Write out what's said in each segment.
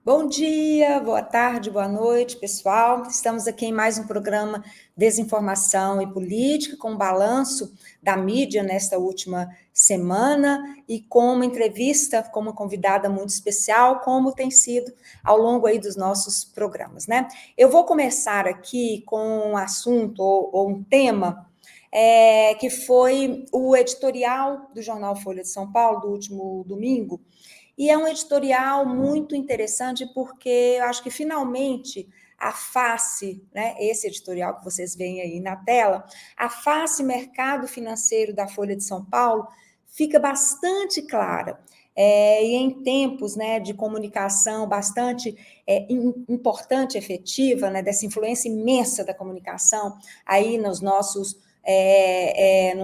Bom dia, boa tarde, boa noite, pessoal. Estamos aqui em mais um programa Desinformação e Política, com um balanço da mídia nesta última semana e com uma entrevista com uma convidada muito especial, como tem sido ao longo aí dos nossos programas, né? Eu vou começar aqui com um assunto ou um tema que foi o editorial do jornal Folha de São Paulo, do último domingo, e é um editorial muito interessante porque eu acho que finalmente a face, né, esse editorial que vocês veem aí na tela, a face mercado financeiro da Folha de São Paulo fica bastante clara. E em tempos, né, de comunicação bastante importante, efetiva, né, dessa influência imensa da comunicação aí no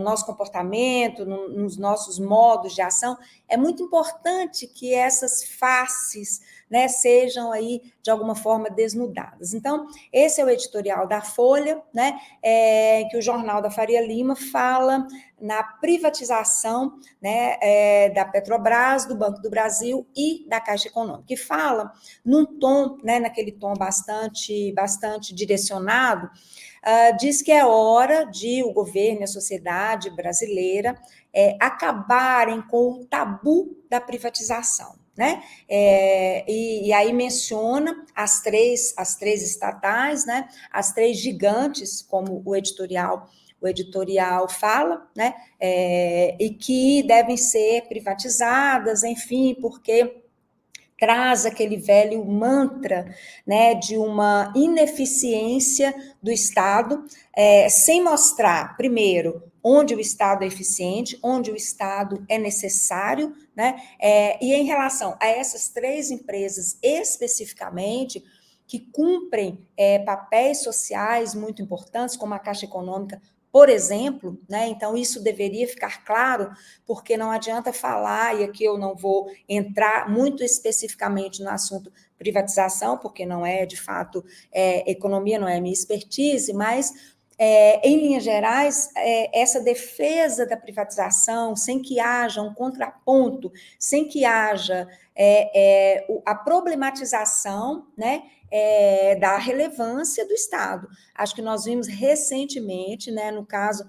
nosso comportamento, nos nossos modos de ação, é muito importante que essas faces, né, sejam aí, de alguma forma, desnudadas. Então, esse é o editorial da Folha, né, que o Jornal da Faria Lima fala na privatização, né, da Petrobras, do Banco do Brasil e da Caixa Econômica, que fala num tom, né, naquele tom bastante direcionado. Diz que é hora de o governo e a sociedade brasileira acabarem com o tabu da privatização, né? E aí menciona as três estatais, né? As três gigantes, como o editorial fala, né? E que devem ser privatizadas, enfim, porque traz aquele velho mantra, né, de uma ineficiência do Estado, sem mostrar, primeiro, onde o Estado é eficiente, onde o Estado é necessário, né, e em relação a essas três empresas especificamente, que cumprem papéis sociais muito importantes, como a Caixa Econômica, por exemplo, né? Então, isso deveria ficar claro, porque não adianta falar, e aqui eu não vou entrar muito especificamente no assunto privatização, porque não é, de fato, economia, não é minha expertise, mas em linhas gerais, essa defesa da privatização, sem que haja um contraponto, sem que haja a problematização, né, da relevância do Estado. Acho que nós vimos recentemente, né, no caso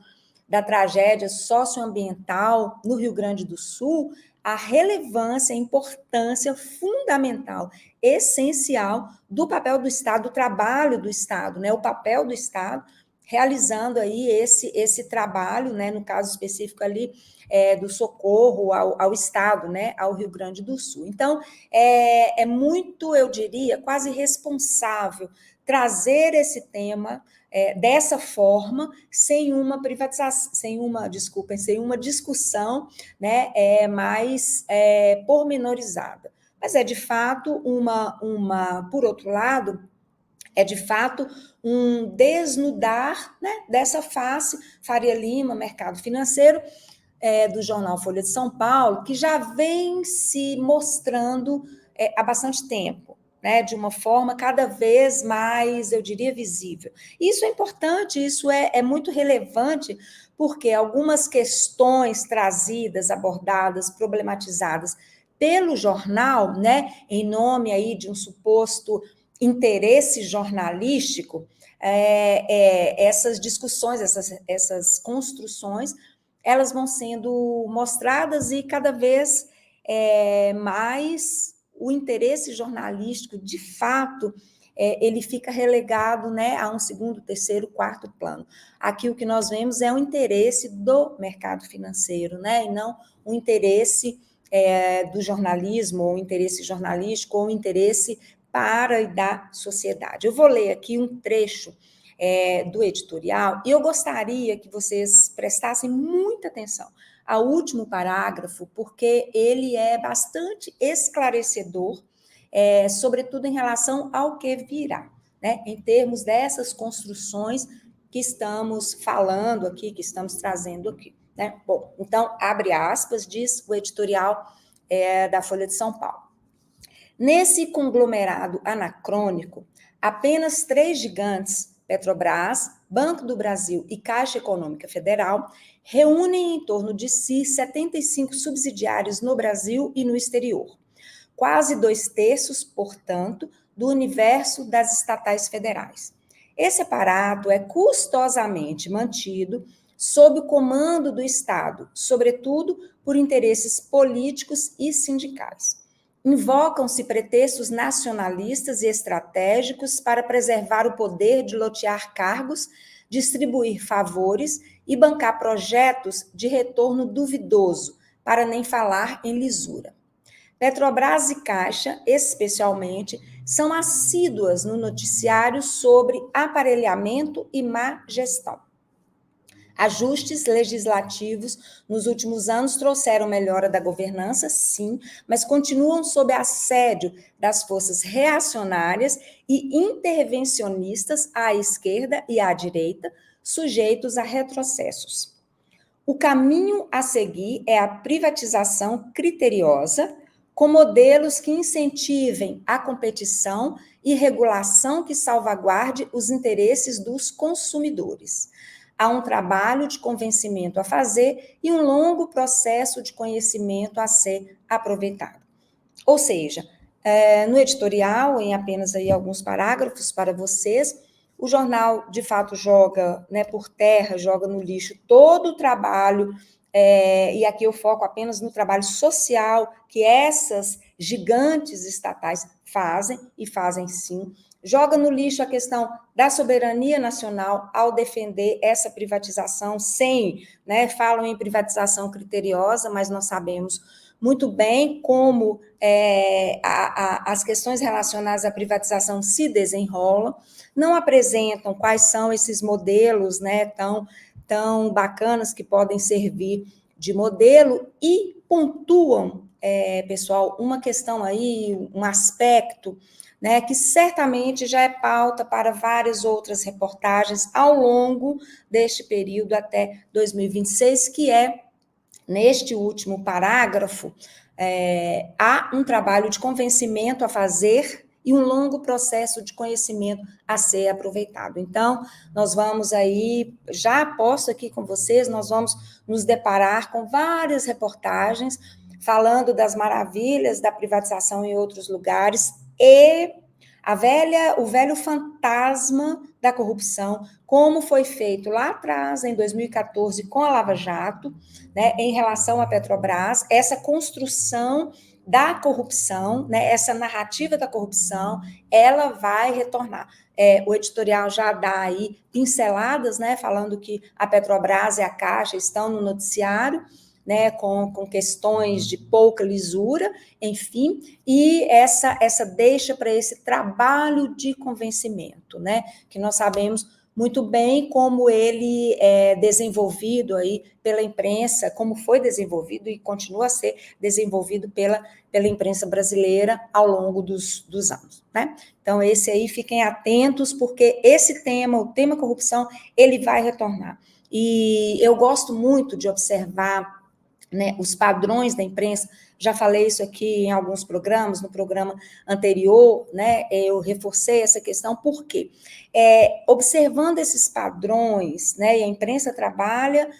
da tragédia socioambiental no Rio Grande do Sul, a relevância, a importância fundamental, essencial do papel do Estado, do trabalho do Estado, né, o papel do Estado realizando aí esse trabalho, né, no caso específico ali, do socorro ao Estado, né, ao Rio Grande do Sul. Então, é muito, eu diria, quase responsável trazer esse tema dessa forma, sem uma privatização, sem uma discussão, né, mais pormenorizada. Mas é de fato por outro lado, é de fato um desnudar, né, dessa face, Faria Lima, mercado financeiro, do jornal Folha de São Paulo, que já vem se mostrando há bastante tempo, né, de uma forma cada vez mais, eu diria, visível. Isso é importante, isso é muito relevante, porque algumas questões trazidas, abordadas, problematizadas pelo jornal, né, em nome aí de um suposto interesse jornalístico, essas discussões, essas construções, elas vão sendo mostradas e cada vez mais o interesse jornalístico, de fato, ele fica relegado, né, a um segundo, terceiro, quarto plano. Aqui o que nós vemos é o interesse do mercado financeiro, né, e não o interesse do jornalismo, ou o interesse jornalístico, ou o interesse para e da sociedade. Eu vou ler aqui um trecho do editorial, e eu gostaria que vocês prestassem muita atenção ao último parágrafo, porque ele é bastante esclarecedor, sobretudo em relação ao que virá, né, em termos dessas construções que estamos falando aqui, que estamos trazendo aqui. Né? Bom, então, abre aspas, diz o editorial da Folha de São Paulo. Nesse conglomerado anacrônico, apenas três gigantes, Petrobras, Banco do Brasil e Caixa Econômica Federal, reúnem em torno de si 75 subsidiários no Brasil e no exterior. quase 2/3, portanto, do universo das estatais federais. Esse aparato é custosamente mantido sob o comando do Estado, sobretudo por interesses políticos e sindicais. Invocam-se pretextos nacionalistas e estratégicos para preservar o poder de lotear cargos, distribuir favores e bancar projetos de retorno duvidoso, para nem falar em lisura. Petrobras e Caixa, especialmente, são assíduas no noticiário sobre aparelhamento e má gestão. Ajustes legislativos nos últimos anos trouxeram melhora da governança, sim, mas continuam sob assédio das forças reacionárias e intervencionistas à esquerda e à direita, sujeitos a retrocessos. O caminho a seguir é a privatização criteriosa, com modelos que incentivem a competição e regulação que salvaguarde os interesses dos consumidores. Há um trabalho de convencimento a fazer e um longo processo de conhecimento a ser aproveitado. Ou seja, no editorial, em apenas aí alguns parágrafos para vocês, o jornal, de fato, joga, né, por terra, joga no lixo todo o trabalho, e aqui eu foco apenas no trabalho social que essas gigantes estatais fazem, e fazem sim, joga no lixo a questão da soberania nacional ao defender essa privatização sem, né, falam em privatização criteriosa, mas nós sabemos muito bem como as questões relacionadas à privatização se desenrolam, não apresentam quais são esses modelos, né, tão bacanas que podem servir de modelo e pontuam, pessoal, uma questão aí, um aspecto, né, que certamente já é pauta para várias outras reportagens ao longo deste período até 2026, que é, neste último parágrafo, há um trabalho de convencimento a fazer e um longo processo de conhecimento a ser aproveitado. Então, nós vamos aí, já aposto aqui com vocês, nós vamos nos deparar com várias reportagens falando das maravilhas da privatização em outros lugares e o velho fantasma da corrupção, como foi feito lá atrás, em 2014, com a Lava Jato, né, em relação à Petrobras, essa construção da corrupção, né, essa narrativa da corrupção, ela vai retornar. O editorial já dá aí pinceladas, né, falando que a Petrobras e a Caixa estão no noticiário, né, com questões de pouca lisura, enfim, e essa deixa para esse trabalho de convencimento, né, que nós sabemos muito bem como ele é desenvolvido aí pela imprensa, como foi desenvolvido e continua a ser desenvolvido pela imprensa brasileira ao longo dos anos, né? Então, esse aí, fiquem atentos, porque esse tema, o tema corrupção, ele vai retornar. E eu gosto muito de observar, né, os padrões da imprensa, já falei isso aqui em alguns programas, no programa anterior, né, eu reforcei essa questão, por quê? Observando esses padrões, né, e a imprensa trabalha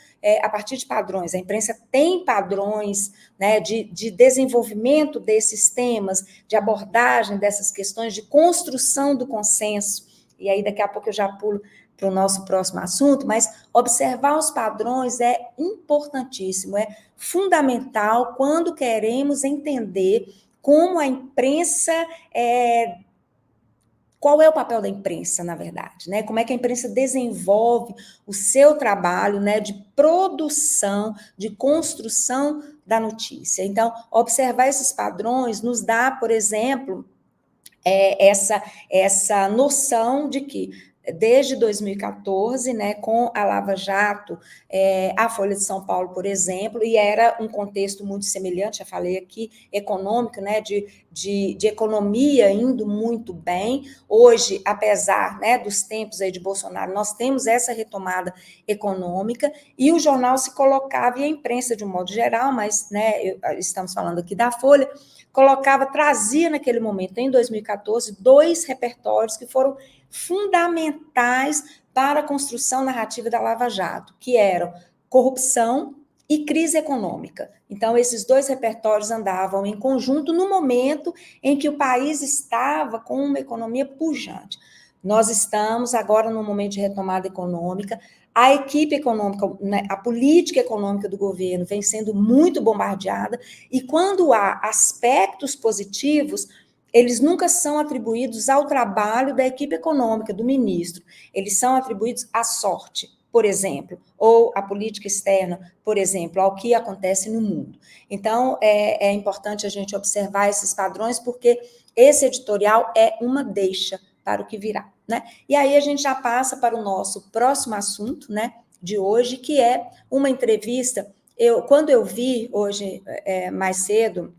a partir de padrões, a imprensa tem padrões, né, de desenvolvimento desses temas, de abordagem dessas questões, de construção do consenso, e aí daqui a pouco eu já pulo para o nosso próximo assunto, mas observar os padrões é importantíssimo, é fundamental quando queremos entender como a imprensa, qual é o papel da imprensa, na verdade, né? Como é que a imprensa desenvolve o seu trabalho, né, de produção, de construção da notícia. Então, observar esses padrões nos dá, por exemplo, essa noção de que desde 2014, né, com a Lava Jato, a Folha de São Paulo, por exemplo, e era um contexto muito semelhante, já falei aqui, econômico, né, de economia indo muito bem. Hoje, apesar, né, dos tempos aí de Bolsonaro, nós temos essa retomada econômica, e o jornal se colocava, e a imprensa de um modo geral, mas, né, estamos falando aqui da Folha, trazia naquele momento, em 2014, 2 repertórios que foram fundamentais para a construção narrativa da Lava Jato, que eram corrupção e crise econômica. Então, esses dois repertórios andavam em conjunto no momento em que o país estava com uma economia pujante. Nós estamos agora num momento de retomada econômica, a equipe econômica, né, a política econômica do governo vem sendo muito bombardeada, e quando há aspectos positivos, eles nunca são atribuídos ao trabalho da equipe econômica, do ministro, eles são atribuídos à sorte, por exemplo, ou à política externa, por exemplo, ao que acontece no mundo. Então, é importante a gente observar esses padrões, porque esse editorial é uma deixa para o que virá, né? E aí a gente já passa para o nosso próximo assunto, né, de hoje, que é uma entrevista. Quando eu vi hoje, mais cedo,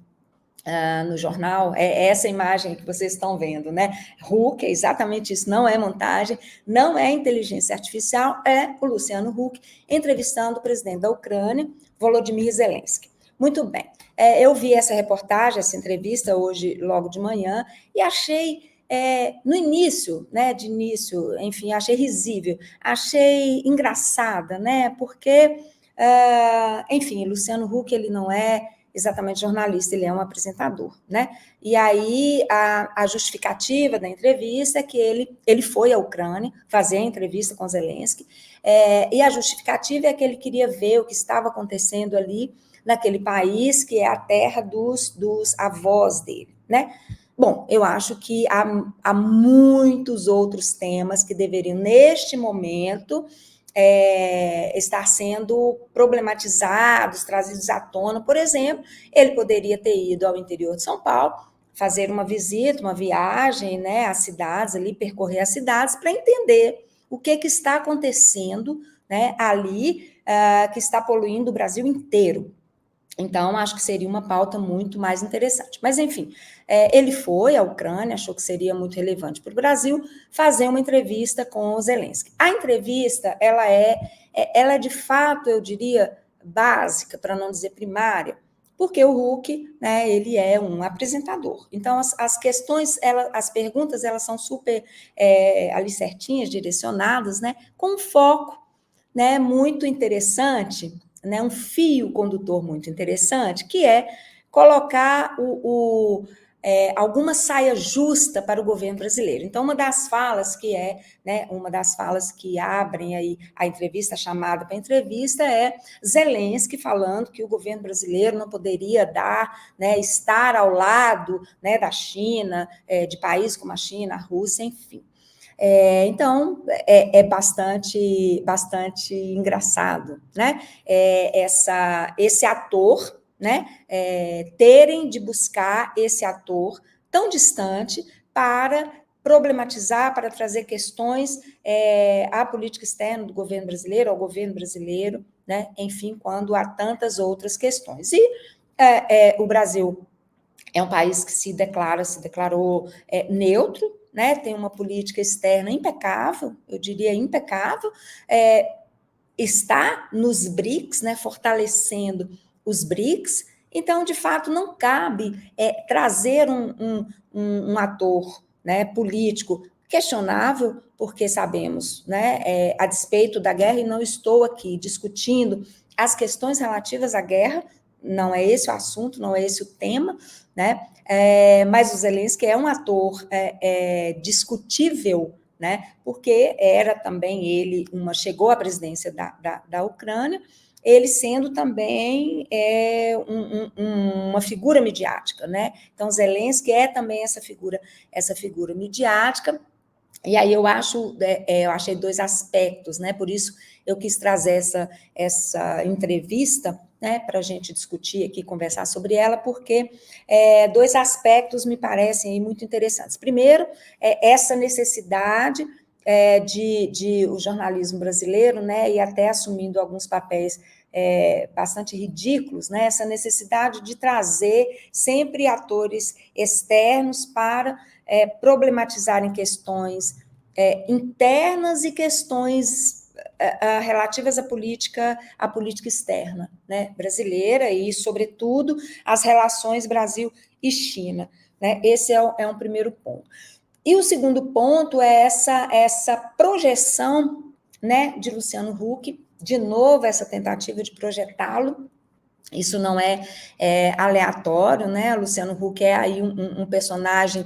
no jornal, é essa imagem que vocês estão vendo, né? Huck, é exatamente isso, não é montagem, não é inteligência artificial, é o Luciano Huck entrevistando o presidente da Ucrânia, Volodymyr Zelensky. Muito bem, eu vi essa reportagem, essa entrevista hoje, logo de manhã, e achei, no início, né, enfim, achei risível, achei engraçada, né, porque, enfim, Luciano Huck, ele não é exatamente jornalista, ele é um apresentador, né? E aí a justificativa da entrevista é que ele foi à Ucrânia fazer a entrevista com Zelensky, e a justificativa é que ele queria ver o que estava acontecendo ali naquele país, que é a terra dos avós dele, né? Bom, eu acho que há muitos outros temas que deveriam, neste momento, estar sendo problematizados, trazidos à tona. Por exemplo, ele poderia ter ido ao interior de São Paulo, fazer uma visita, uma viagem, né, às cidades, ali, percorrer as cidades, para entender o que está acontecendo, né, ali, que está poluindo o Brasil inteiro. Então, acho que seria uma pauta muito mais interessante. Mas, enfim, ele foi à Ucrânia, achou que seria muito relevante para o Brasil fazer uma entrevista com o Zelensky. A entrevista, ela é de fato, eu diria, básica, para não dizer primária, porque o Huck, né, ele é um apresentador. Então, as questões, as perguntas, elas são super ali certinhas, direcionadas, né, com um foco, né, muito interessante, né, um fio condutor muito interessante, que é colocar alguma saia justa para o governo brasileiro. Então, uma das falas uma das falas que abrem aí a entrevista, a chamada para a entrevista, é Zelensky falando que o governo brasileiro não poderia estar ao lado, né, da China, de países como a China, a Rússia, enfim. Então, é bastante engraçado, né? Esse ator, né? Terem de buscar esse ator tão distante para problematizar, para trazer questões à política externa do governo brasileiro, ao governo brasileiro, né? Enfim, quando há tantas outras questões. E o Brasil é um país que se declarou neutro, né, tem uma política externa impecável, eu diria impecável, está nos BRICS, né, fortalecendo os BRICS, então, de fato, não cabe trazer um ator, né, político questionável, porque sabemos, né, a despeito da guerra, e não estou aqui discutindo as questões relativas à guerra, não é esse o assunto, não é esse o tema, né? Mas o Zelensky é um ator discutível, né? Porque era também ele chegou à presidência da Ucrânia, ele sendo também uma figura midiática, né? Então Zelensky é também essa figura midiática. E aí eu achei dois aspectos, né? Por isso eu quis trazer essa entrevista, né, para a gente discutir aqui, conversar sobre ela, porque dois aspectos me parecem muito interessantes. Primeiro, essa necessidade de o jornalismo brasileiro, né, e até assumindo alguns papéis bastante ridículos, né, essa necessidade de trazer sempre atores externos para problematizarem questões internas e questões relativas à política externa, né, brasileira e, sobretudo, as relações Brasil e China, né? Esse é um primeiro ponto. E o segundo ponto é essa projeção, né, de Luciano Huck de novo, essa tentativa de projetá-lo. Isso não é aleatório, né? Luciano Huck é aí um personagem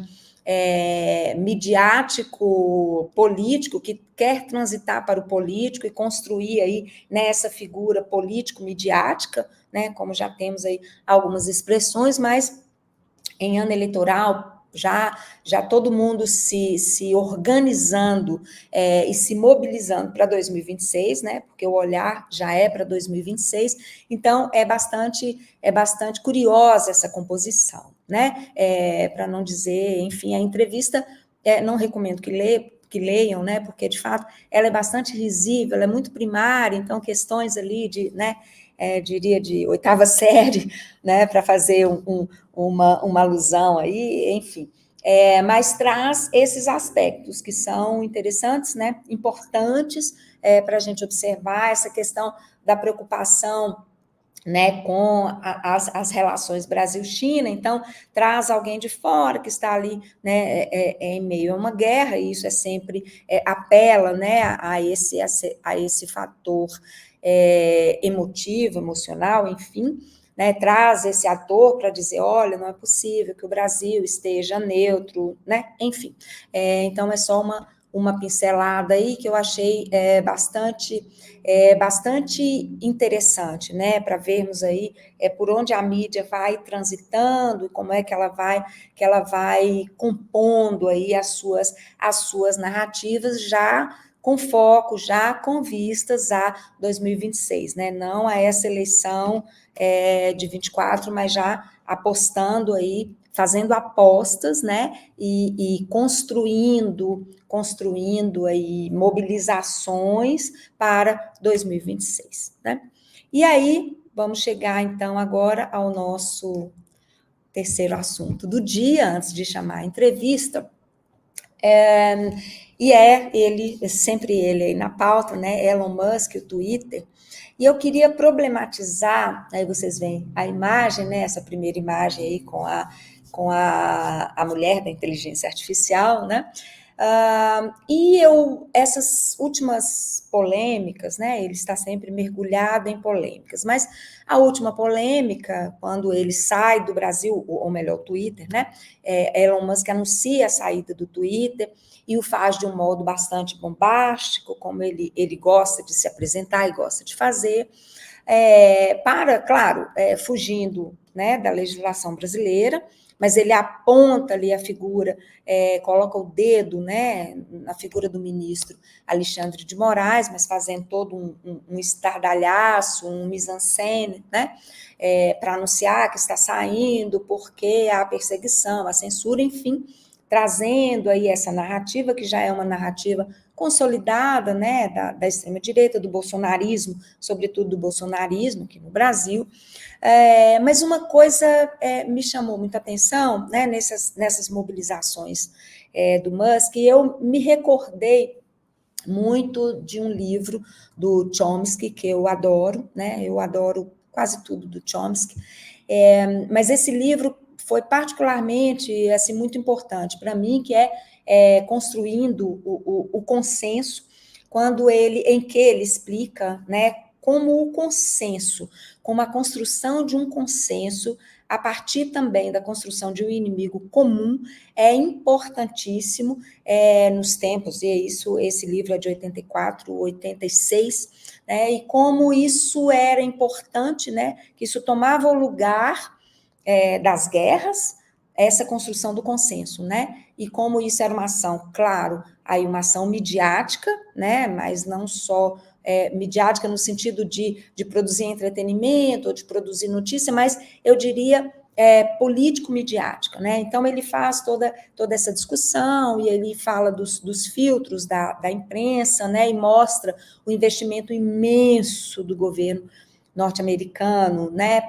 midiático, político, que quer transitar para o político e construir aí nessa figura político-midiática, né? Como já temos aí algumas expressões, mas em ano eleitoral, já todo mundo se organizando e se mobilizando para 2026, né? Porque o olhar já é para 2026, então é bastante curiosa essa composição, né? Para não dizer, enfim, a entrevista, não recomendo que leiam, né? Porque de fato ela é bastante risível, ela é muito primária, então questões ali de, né? Diria de oitava série, né? Para fazer uma alusão aí, enfim. Mas traz esses aspectos que são interessantes, né, importantes para a gente observar essa questão da preocupação, né, com as relações Brasil-China. Então, traz alguém de fora que está ali, né, em meio a uma guerra, e isso sempre apela, né, a esse fator emotivo, emocional, enfim, né, traz esse ator para dizer, olha, não é possível que o Brasil esteja neutro, né, enfim. Então, é só uma pincelada aí que eu achei bastante interessante, né, para vermos aí por onde a mídia vai transitando, como é que ela vai compondo aí as suas narrativas, já com foco, já com vistas a 2026, né, não a essa eleição de 24, mas já apostando aí, fazendo apostas, né, e construindo aí mobilizações para 2026, né? E aí, vamos chegar então agora ao nosso terceiro assunto do dia, antes de chamar a entrevista, e sempre ele aí na pauta, né, Elon Musk, o Twitter, e eu queria problematizar, aí vocês veem a imagem, né, essa primeira imagem aí com a mulher da inteligência artificial, né, essas últimas polêmicas, né, ele está sempre mergulhado em polêmicas, mas a última polêmica, quando ele sai do Brasil, ou melhor, o Twitter, né, Elon Musk anuncia a saída do Twitter e o faz de um modo bastante bombástico, como ele gosta de se apresentar e gosta de fazer, claro, fugindo, né, da legislação brasileira, mas ele aponta ali a figura, coloca o dedo, né, na figura do ministro Alexandre de Moraes, mas fazendo todo um estardalhaço, um mise-en-scène, né, para anunciar que está saindo porque há perseguição, a censura, enfim, trazendo aí essa narrativa, que já é uma narrativa consolidada, né, da extrema-direita, do bolsonarismo, sobretudo do bolsonarismo aqui no Brasil. Mas uma coisa me chamou muita atenção, né, nessas mobilizações do Musk, e eu me recordei muito de um livro do Chomsky, que eu adoro, né, eu adoro quase tudo do Chomsky, mas esse livro foi particularmente assim, muito importante para mim, que Construindo o Consenso, em que ele explica, né, como o consenso, como a construção de um consenso, a partir também da construção de um inimigo comum, é importantíssimo nos tempos, e esse livro é de 84, 86, né, e como isso era importante, né, que isso tomava o lugar das guerras, essa construção do consenso, né? E como isso era uma ação, claro, aí uma ação midiática, né? Mas não só midiática no sentido de produzir entretenimento ou de produzir notícia, mas eu diria político-midiática, né? Então ele faz toda essa discussão e ele fala dos filtros da imprensa, né? E mostra o investimento imenso do governo norte-americano, né?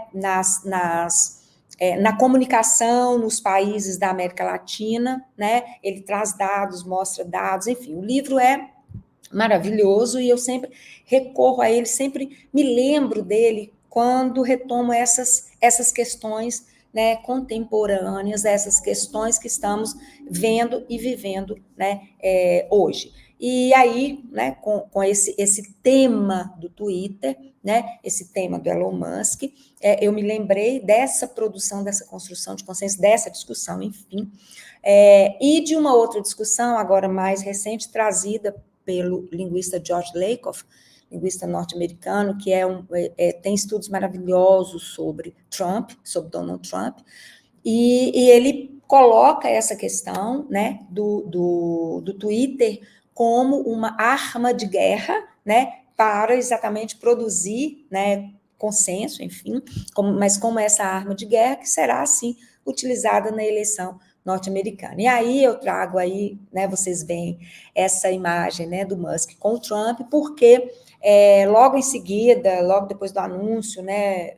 Na comunicação nos países da América Latina, né? Ele traz dados, mostra dados, enfim, o livro é maravilhoso e eu sempre recorro a ele, sempre me lembro dele quando retomo essas questões, né, contemporâneas, essas questões que estamos vendo e vivendo, né, hoje. E aí, né, com esse tema do Twitter, né, esse tema do Elon Musk, eu me lembrei dessa produção, dessa construção de consciência, dessa discussão, enfim, e de uma outra discussão, agora mais recente, trazida pelo linguista George Lakoff, linguista norte-americano, que tem estudos maravilhosos sobre Trump, sobre Donald Trump, e ele coloca essa questão, né, do Twitter como uma arma de guerra, né, para exatamente produzir, né, consenso, enfim, mas como essa arma de guerra que será, assim, utilizada na eleição norte-americana. E aí eu trago aí, né, vocês veem essa imagem, né, do Musk com o Trump, porque logo em seguida, logo depois do anúncio, né,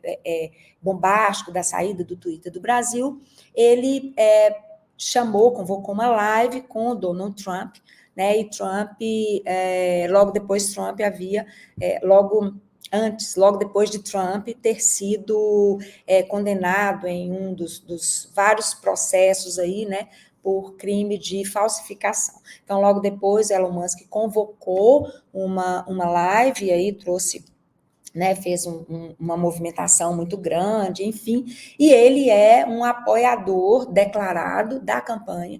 bombástico da saída do Twitter do Brasil, ele convocou uma live com o Donald Trump, né, e Trump, logo depois Trump havia, logo depois de Trump ter sido condenado em um dos vários processos aí, né, por crime de falsificação. Então, logo depois, Elon Musk convocou uma live, e aí trouxe, né, fez uma movimentação muito grande, enfim, e ele é um apoiador declarado da campanha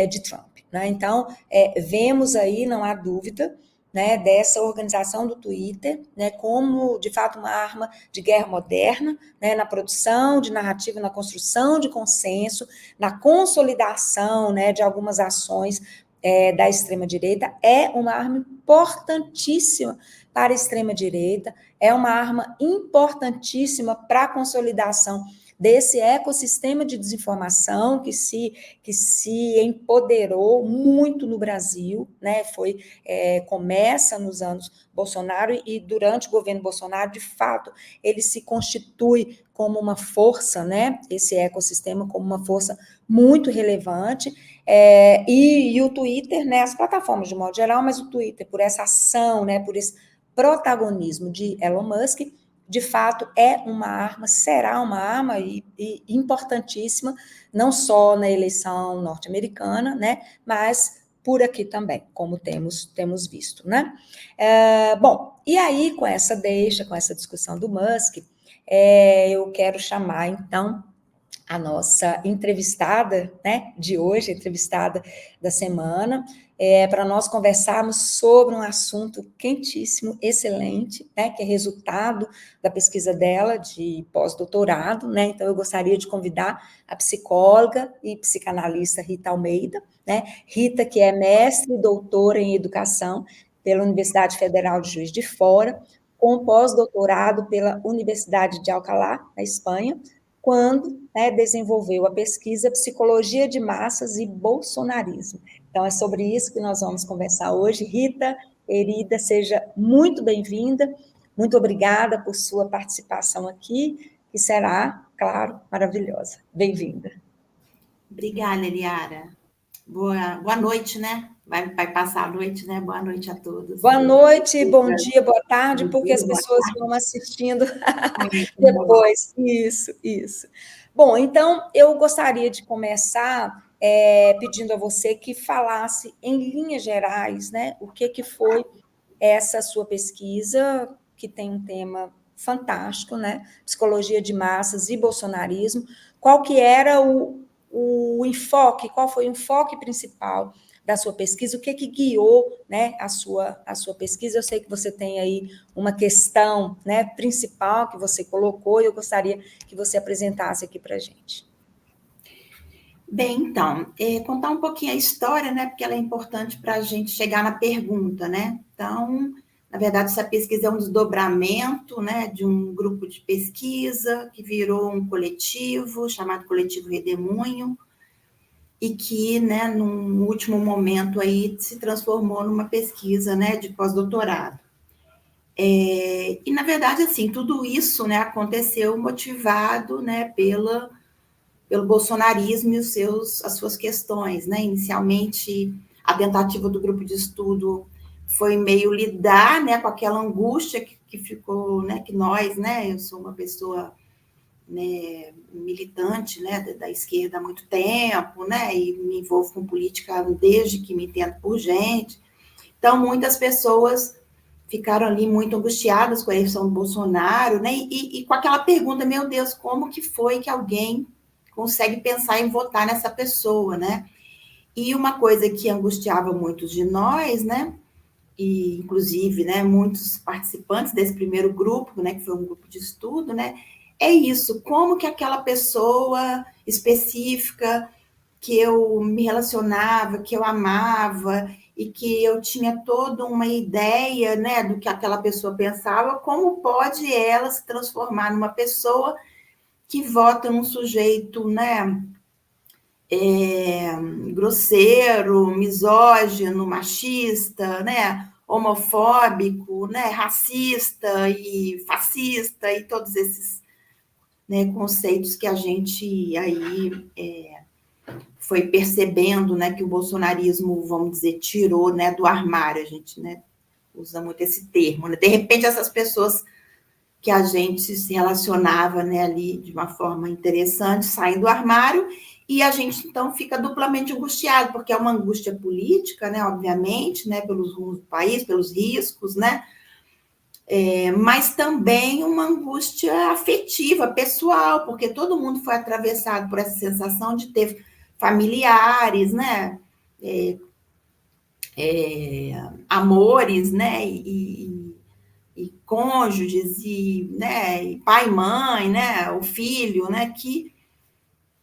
de Trump, né? Então, vemos aí, não há dúvida, né, dessa organização do Twitter, né, como, de fato, uma arma de guerra moderna, né, na produção de narrativa, na construção de consenso, na consolidação, né, de algumas ações da extrema-direita, é uma arma importantíssima para a extrema-direita, é uma arma importantíssima para a consolidação desse ecossistema de desinformação que se empoderou muito no Brasil, né? Começa nos anos Bolsonaro e durante o governo Bolsonaro, de fato, ele se constitui como uma força, né? Esse ecossistema como uma força muito relevante, e o Twitter, né? As plataformas de modo geral, mas o Twitter, por essa ação, né? Por esse protagonismo de Elon Musk, de fato, é uma arma, será uma arma e importantíssima, não só na eleição norte-americana, né, mas por aqui também, como temos visto, né? Bom, e aí, com essa discussão do Musk, eu quero chamar, então, a nossa entrevistada, né, de hoje, a entrevistada da semana, para nós conversarmos sobre um assunto quentíssimo, excelente, né, que é resultado da pesquisa dela de pós-doutorado, né? Então eu gostaria de convidar a psicóloga e psicanalista Rita Almeida, né? Rita, que é mestre e doutora em educação pela Universidade Federal de Juiz de Fora, com pós-doutorado pela Universidade de Alcalá, na Espanha, quando, né, desenvolveu a pesquisa Psicologia de Massas e Bolsonarismo. Então, é sobre isso que nós vamos conversar hoje. Rita, querida, seja muito bem-vinda, muito obrigada por sua participação aqui, que será, claro, maravilhosa. Bem-vinda. Obrigada, Eliara. Boa noite, né? Vai passar a noite, né? Boa noite a todos. Boa noite, bom dia, boa tarde, porque as pessoas vão assistindo depois. Isso. Bom, então, eu gostaria de começar pedindo a você que falasse, em linhas gerais, né, o que foi essa sua pesquisa, que tem um tema fantástico, né, psicologia de massas e bolsonarismo, qual que era o enfoque, qual foi o enfoque principal da sua pesquisa, o que guiou, né, a sua pesquisa. Eu sei que você tem aí uma questão, né, principal que você colocou, e eu gostaria que você apresentasse aqui para a gente. Bem, então, contar um pouquinho a história, né, porque ela é importante para a gente chegar na pergunta, né? Então, na verdade, essa pesquisa é um desdobramento, né, de um grupo de pesquisa que virou um coletivo, chamado Coletivo Redemoinho, e que, né, num último momento aí se transformou numa pesquisa, né, de pós-doutorado. E, na verdade, assim, tudo isso, né, aconteceu motivado, né, pelo bolsonarismo e as suas questões, né? Inicialmente, a tentativa do grupo de estudo foi meio lidar, né, com aquela angústia que ficou, né, que nós, né, eu sou uma pessoa, né, militante, né, da esquerda há muito tempo, né, e me envolvo com política desde que me entendo por gente. Então, muitas pessoas ficaram ali muito angustiadas com a eleição do Bolsonaro, né? E com aquela pergunta, meu Deus, como que foi que alguém consegue pensar em votar nessa pessoa, né? E uma coisa que angustiava muitos de nós, né? E, inclusive, né, muitos participantes desse primeiro grupo, né, que foi um grupo de estudo, né, é isso, como que aquela pessoa específica que eu me relacionava, que eu amava e que eu tinha toda uma ideia, né, do que aquela pessoa pensava, como pode ela se transformar numa pessoa que vota num sujeito, né, grosseiro, misógino, machista, né, homofóbico, né, racista e fascista e todos esses, né, conceitos que a gente aí foi percebendo, né, que o bolsonarismo, vamos dizer, tirou, né, do armário. A gente, né, usa muito esse termo, né? De repente essas pessoas que a gente se relacionava, né, ali de uma forma interessante saem do armário e a gente então fica duplamente angustiado, porque é uma angústia política, né, obviamente, né, pelos rumos do país, pelos riscos, né, mas também uma angústia afetiva, pessoal, porque todo mundo foi atravessado por essa sensação de ter familiares, né, amores, né, e cônjuges, né, e pai e mãe, né, o filho, né,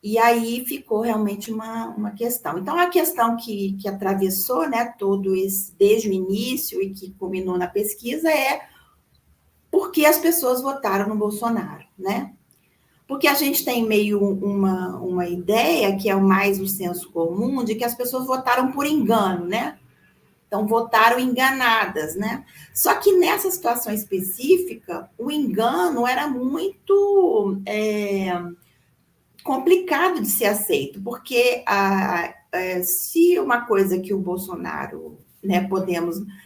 e aí ficou realmente uma questão. Então, a questão que atravessou, né, todo esse, desde o início e que culminou na pesquisa é por que as pessoas votaram no Bolsonaro, né? Porque a gente tem meio uma ideia, que é o mais o senso comum, de que as pessoas votaram por engano, né? Então, votaram enganadas, né? Só que nessa situação específica, o engano era muito complicado de ser aceito, porque se uma coisa que o Bolsonaro, né,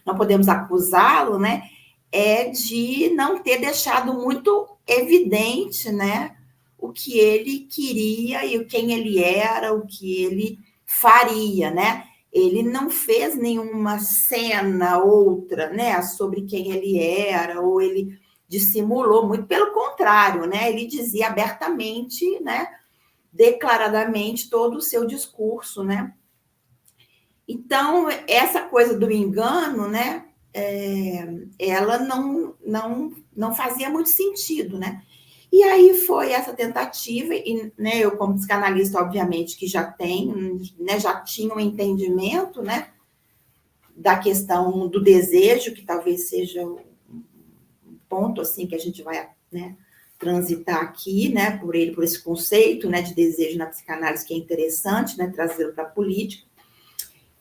não podemos acusá-lo, né, é de não ter deixado muito evidente, né, o que ele queria e quem ele era, o que ele faria, né? Ele não fez nenhuma cena outra, né, sobre quem ele era, ou ele dissimulou, muito pelo contrário, né? Ele dizia abertamente, né, declaradamente todo o seu discurso, né? Então, essa coisa do engano, né, ela não fazia muito sentido, né? E aí foi essa tentativa, e né, eu como psicanalista, obviamente, que já tenho, né, já tinha um entendimento, né, da questão do desejo, que talvez seja um ponto, assim, que a gente vai, né, transitar aqui, né, por esse conceito, né, de desejo na psicanálise, que é interessante, né, trazê-lo para a política.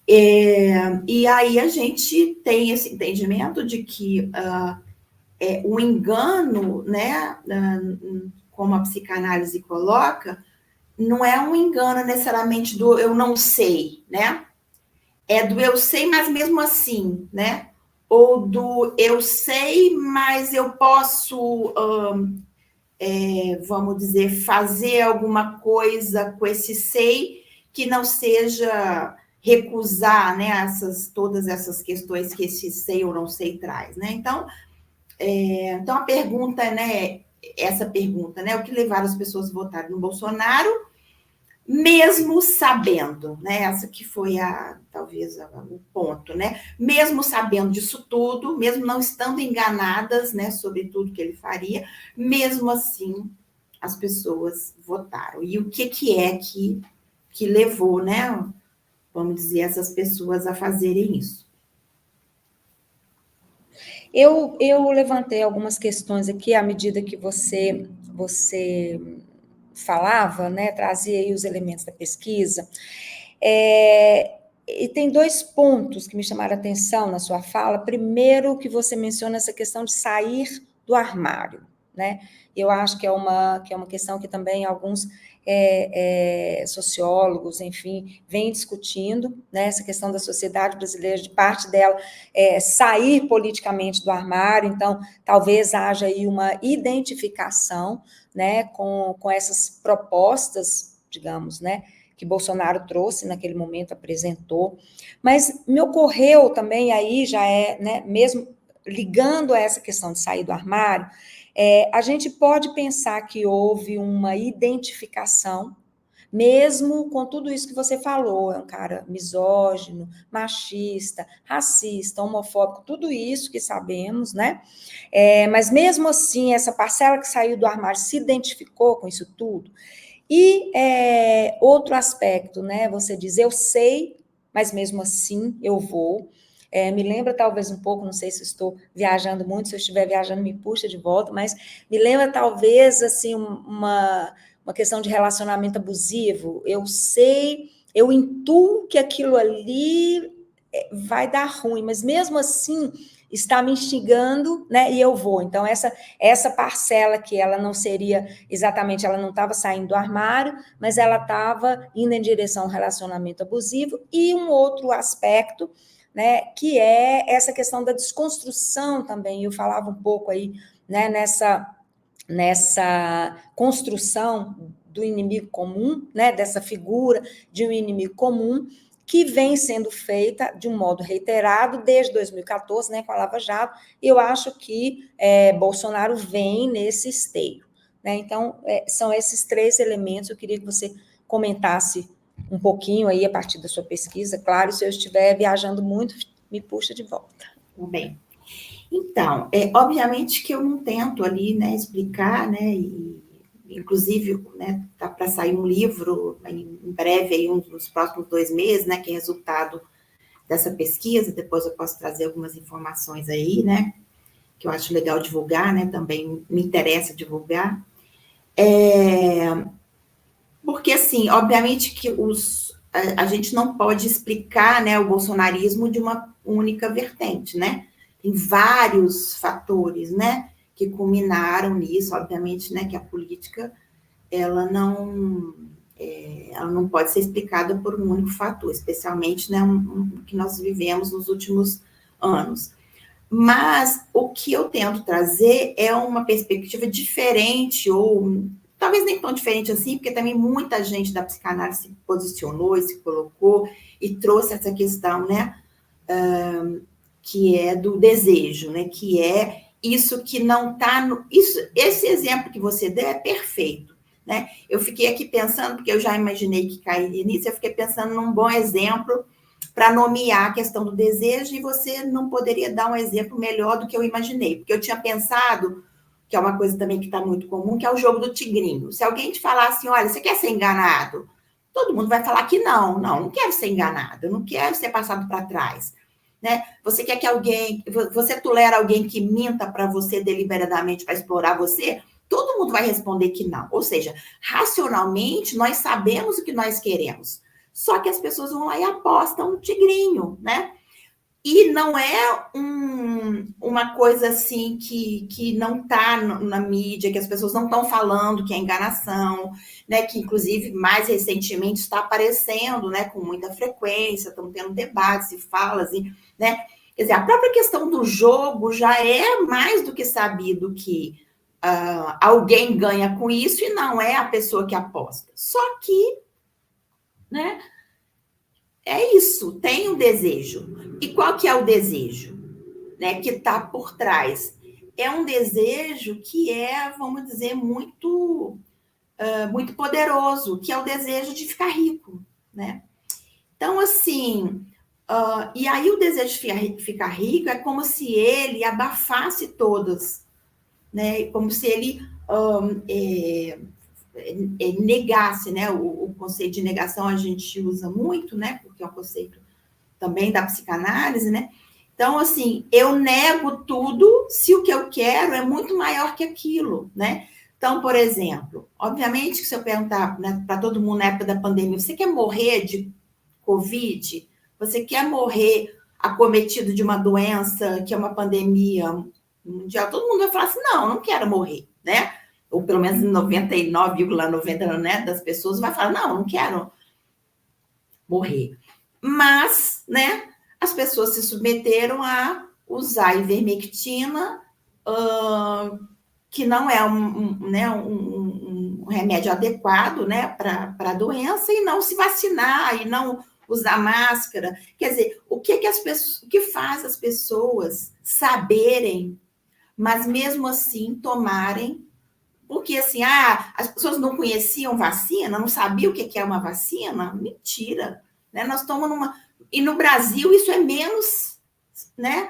E aí a gente tem esse entendimento de que o engano, né, como a psicanálise coloca, não é um engano necessariamente do eu não sei, né? É do eu sei, mas mesmo assim, né? Ou do eu sei, mas eu posso, vamos dizer, fazer alguma coisa com esse sei que não seja recusar, né, todas essas questões que esse sei ou não sei traz, né? Então, então a pergunta, né, essa pergunta, né, o que levaram as pessoas a votarem no Bolsonaro, mesmo sabendo, né, essa que foi talvez o ponto, né, mesmo sabendo disso tudo, mesmo não estando enganadas, né, sobre tudo que ele faria, mesmo assim as pessoas votaram. E o que é que levou, né, vamos dizer, essas pessoas a fazerem isso? Eu levantei algumas questões aqui à medida que você falava, né, trazia aí os elementos da pesquisa. E tem dois pontos que me chamaram a atenção na sua fala. Primeiro, que você menciona essa questão de sair do armário, né? Eu acho que é uma questão que também alguns sociólogos, enfim, vêm discutindo, né, essa questão da sociedade brasileira, de parte dela sair politicamente do armário. Então, talvez haja aí uma identificação, né, com essas propostas, digamos, né, que Bolsonaro trouxe naquele momento, apresentou, mas me ocorreu também, aí já é, né, mesmo ligando a essa questão de sair do armário, a gente pode pensar que houve uma identificação, mesmo com tudo isso que você falou, é um cara misógino, machista, racista, homofóbico, tudo isso que sabemos, né? Mas mesmo assim, essa parcela que saiu do armário se identificou com isso tudo. E outro aspecto, né? Você diz, eu sei, mas mesmo assim eu vou. Me lembra talvez um pouco, não sei se estou viajando muito, se eu estiver viajando me puxa de volta, mas me lembra talvez assim uma questão de relacionamento abusivo. Eu sei, eu intuo que aquilo ali vai dar ruim, mas mesmo assim está me instigando, né? E eu vou. Então, essa parcela que ela não seria exatamente, ela não estava saindo do armário, mas ela estava indo em direção ao relacionamento abusivo, e um outro aspecto, né, que é essa questão da desconstrução também. Eu falava um pouco aí, né, nessa construção do inimigo comum, né, dessa figura de um inimigo comum, que vem sendo feita de um modo reiterado desde 2014, né, com a Lava Jato, e eu acho que Bolsonaro vem nesse esteio. Né? Então, são esses 3 elementos, eu queria que você comentasse um pouquinho aí a partir da sua pesquisa, claro, se eu estiver viajando muito, me puxa de volta. Tudo bem. Então, obviamente que eu não tento ali, né, explicar, né, e inclusive, né, tá para sair um livro em breve, aí, nos próximos 2 meses, né, que é resultado dessa pesquisa, depois eu posso trazer algumas informações aí, né, que eu acho legal divulgar, né, também me interessa divulgar. Porque, assim, obviamente que a gente não pode explicar, né, o bolsonarismo de uma única vertente, né, tem vários fatores, né, que culminaram nisso, obviamente, né, que a política, ela não pode ser explicada por um único fator, especialmente, né, que nós vivemos nos últimos anos. Mas o que eu tento trazer é uma perspectiva diferente, ou talvez nem tão diferente assim, porque também muita gente da psicanálise se posicionou e se colocou e trouxe essa questão, né, que é do desejo, né, que é isso que não está no... Esse exemplo que você deu é perfeito, né? Eu fiquei aqui pensando, porque eu já imaginei que cairia nisso, eu fiquei pensando num bom exemplo para nomear a questão do desejo, e você não poderia dar um exemplo melhor do que eu imaginei, porque eu tinha pensado, que é uma coisa também que está muito comum, que é o jogo do tigrinho. Se alguém te falar assim, olha, você quer ser enganado? Todo mundo vai falar que não quero ser enganado, eu não quero ser passado para trás. Né? Você quer que você tolera alguém que minta para você deliberadamente para explorar você? Todo mundo vai responder que não. Ou seja, racionalmente, nós sabemos o que nós queremos. Só que as pessoas vão lá e apostam um tigrinho, né? E não é uma coisa assim que não está na mídia, que as pessoas não estão falando que é enganação, né? Que inclusive mais recentemente está aparecendo, né? Com muita frequência, estão tendo debates e falas, né? Quer dizer, a própria questão do jogo já é mais do que sabido que alguém ganha com isso e não é a pessoa que aposta. Só que, né? É isso, tem um desejo. E qual que é o desejo, né, que está por trás? É um desejo que é, vamos dizer, muito poderoso, que é o desejo de ficar rico, né? Então, assim, e aí o desejo de ficar rico é como se ele abafasse todas, né? Como se ele negasse, né? O conceito de negação a gente usa muito, né? Porque é um conceito também da psicanálise, né? Então, assim, eu nego tudo se o que eu quero é muito maior que aquilo, né? Então, por exemplo, obviamente que se eu perguntar, né, para todo mundo na época da pandemia, você quer morrer de Covid? Você quer morrer acometido de uma doença que é uma pandemia mundial? Todo mundo vai falar assim, não quero morrer, né? Ou pelo menos 99,90%, né, das pessoas vai falar, não quero morrer. Mas, né, as pessoas se submeteram a usar ivermectina, que não é um remédio adequado, né, para a doença e não se vacinar e não usar máscara. Quer dizer, o que faz as pessoas saberem, mas mesmo assim tomarem, porque assim, as pessoas não conheciam vacina, não sabiam o que é uma vacina? Mentira, né? Nós estamos numa... E no Brasil isso é menos, né?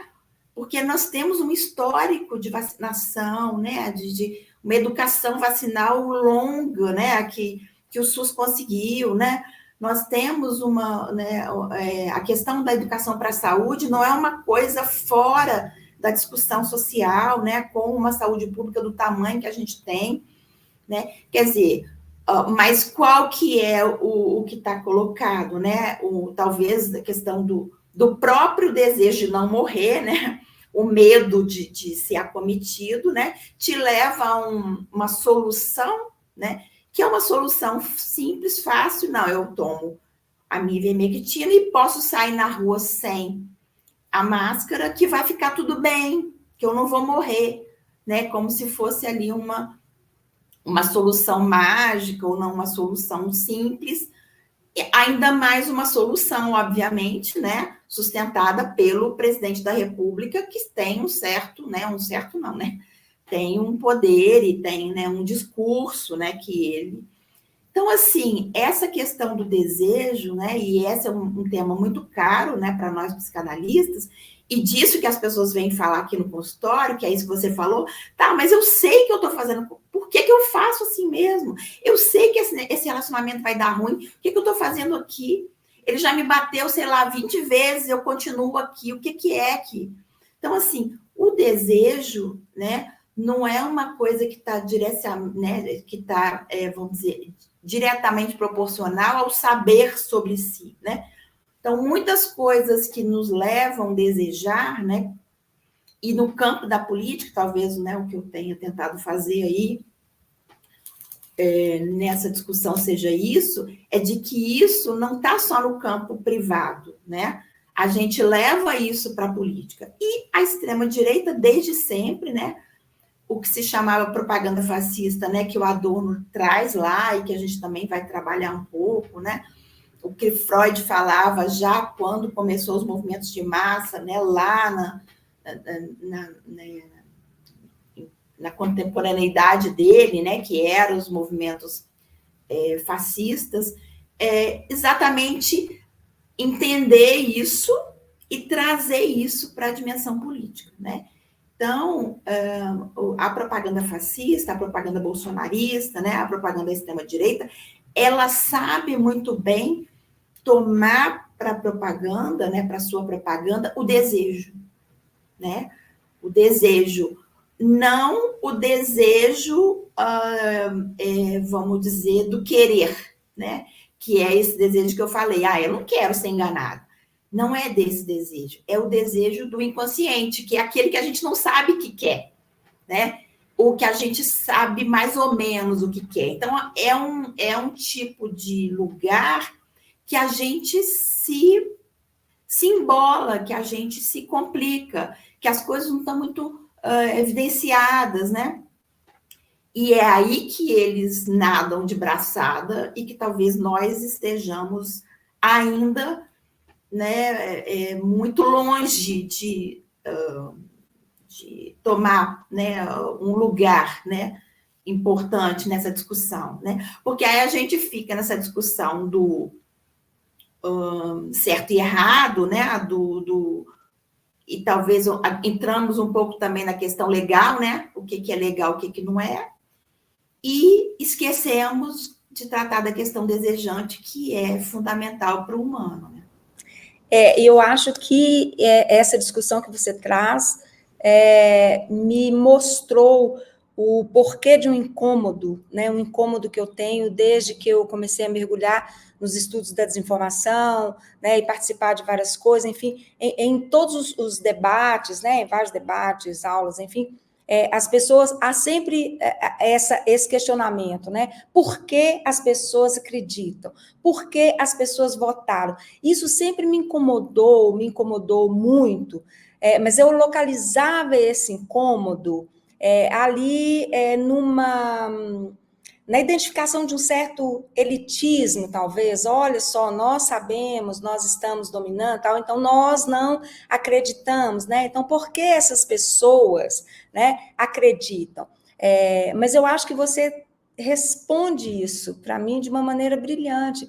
Porque nós temos um histórico de vacinação, né? De uma educação vacinal longa, né? Que o SUS conseguiu, né? Nós temos a questão da educação para a saúde não é uma coisa fora da discussão social, né? Com uma saúde pública do tamanho que a gente tem, né? Quer dizer, mas qual que é o que está colocado, né? Talvez a questão do próprio desejo de não morrer, né? O medo de ser acometido, né? Te leva a uma solução, né? Que é uma solução simples, fácil. Não, eu tomo a minha ivermectina e posso sair na rua sem a máscara, que vai ficar tudo bem, que eu não vou morrer, né? Como se fosse ali uma solução mágica ou não uma solução simples, ainda mais uma solução, obviamente, né, sustentada pelo presidente da República, que tem tem um poder e tem, né, um discurso, né, que ele... Então, assim, essa questão do desejo, né, e esse é um tema muito caro, né, para nós psicanalistas, e disso que as pessoas vêm falar aqui no consultório, que é isso que você falou, tá, mas eu sei que eu estou fazendo, por que eu faço assim mesmo? Eu sei que esse relacionamento vai dar ruim, o que eu estou fazendo aqui? Ele já me bateu, sei lá, 20 vezes, eu continuo aqui, o que é aqui? Então, assim, o desejo, né, não é uma coisa que está né, que está, vamos dizer, diretamente proporcional ao saber sobre si, né? Então, muitas coisas que nos levam a desejar, né? E no campo da política, talvez, né, o que eu tenha tentado fazer aí nessa discussão seja isso, é de que isso não está só no campo privado, né? A gente leva isso para a política. E a extrema-direita, desde sempre, né? O que se chamava propaganda fascista, né? Que o Adorno traz lá e que a gente também vai trabalhar um pouco, né? O que Freud falava já quando começou os movimentos de massa, né? Lá na contemporaneidade dele, né? Que eram os movimentos fascistas, exatamente entender isso e trazer isso para a dimensão política, né? Então, a propaganda fascista, a propaganda bolsonarista, né, a propaganda extrema-direita, ela sabe muito bem tomar para a propaganda, né, para a sua propaganda, o desejo, né? O desejo, não o desejo, vamos dizer, do querer, né? Que é esse desejo que eu falei, eu não quero ser enganado. Não é desse desejo, é o desejo do inconsciente, que é aquele que a gente não sabe que quer, né? Ou que a gente sabe mais ou menos o que quer. Então, é um tipo de lugar que a gente se embola, que a gente se complica, que as coisas não estão muito evidenciadas, né? E é aí que eles nadam de braçada e que talvez nós estejamos ainda, né, muito longe de tomar, né, um lugar, né, importante nessa discussão, né? Porque aí a gente fica nessa discussão do certo e errado, né? E talvez entramos um pouco também na questão legal, né? O que é legal, o que não é. E esquecemos de tratar da questão desejante, que é fundamental para o humano, né? Eu acho que essa discussão que você traz me mostrou o porquê de um incômodo, né? Um incômodo que eu tenho desde que eu comecei a mergulhar nos estudos da desinformação, né? E participar de várias coisas, enfim, em todos os debates, né? Em vários debates, aulas, enfim, as pessoas, há sempre esse questionamento, né? Por que as pessoas acreditam? Por que as pessoas votaram? Isso sempre me incomodou muito, mas eu localizava esse incômodo ali na identificação de um certo elitismo, talvez. Olha só, nós sabemos, nós estamos dominando, tal, então nós não acreditamos, né? Então, por que essas pessoas, né, acreditam? Mas eu acho que você responde isso, para mim, de uma maneira brilhante.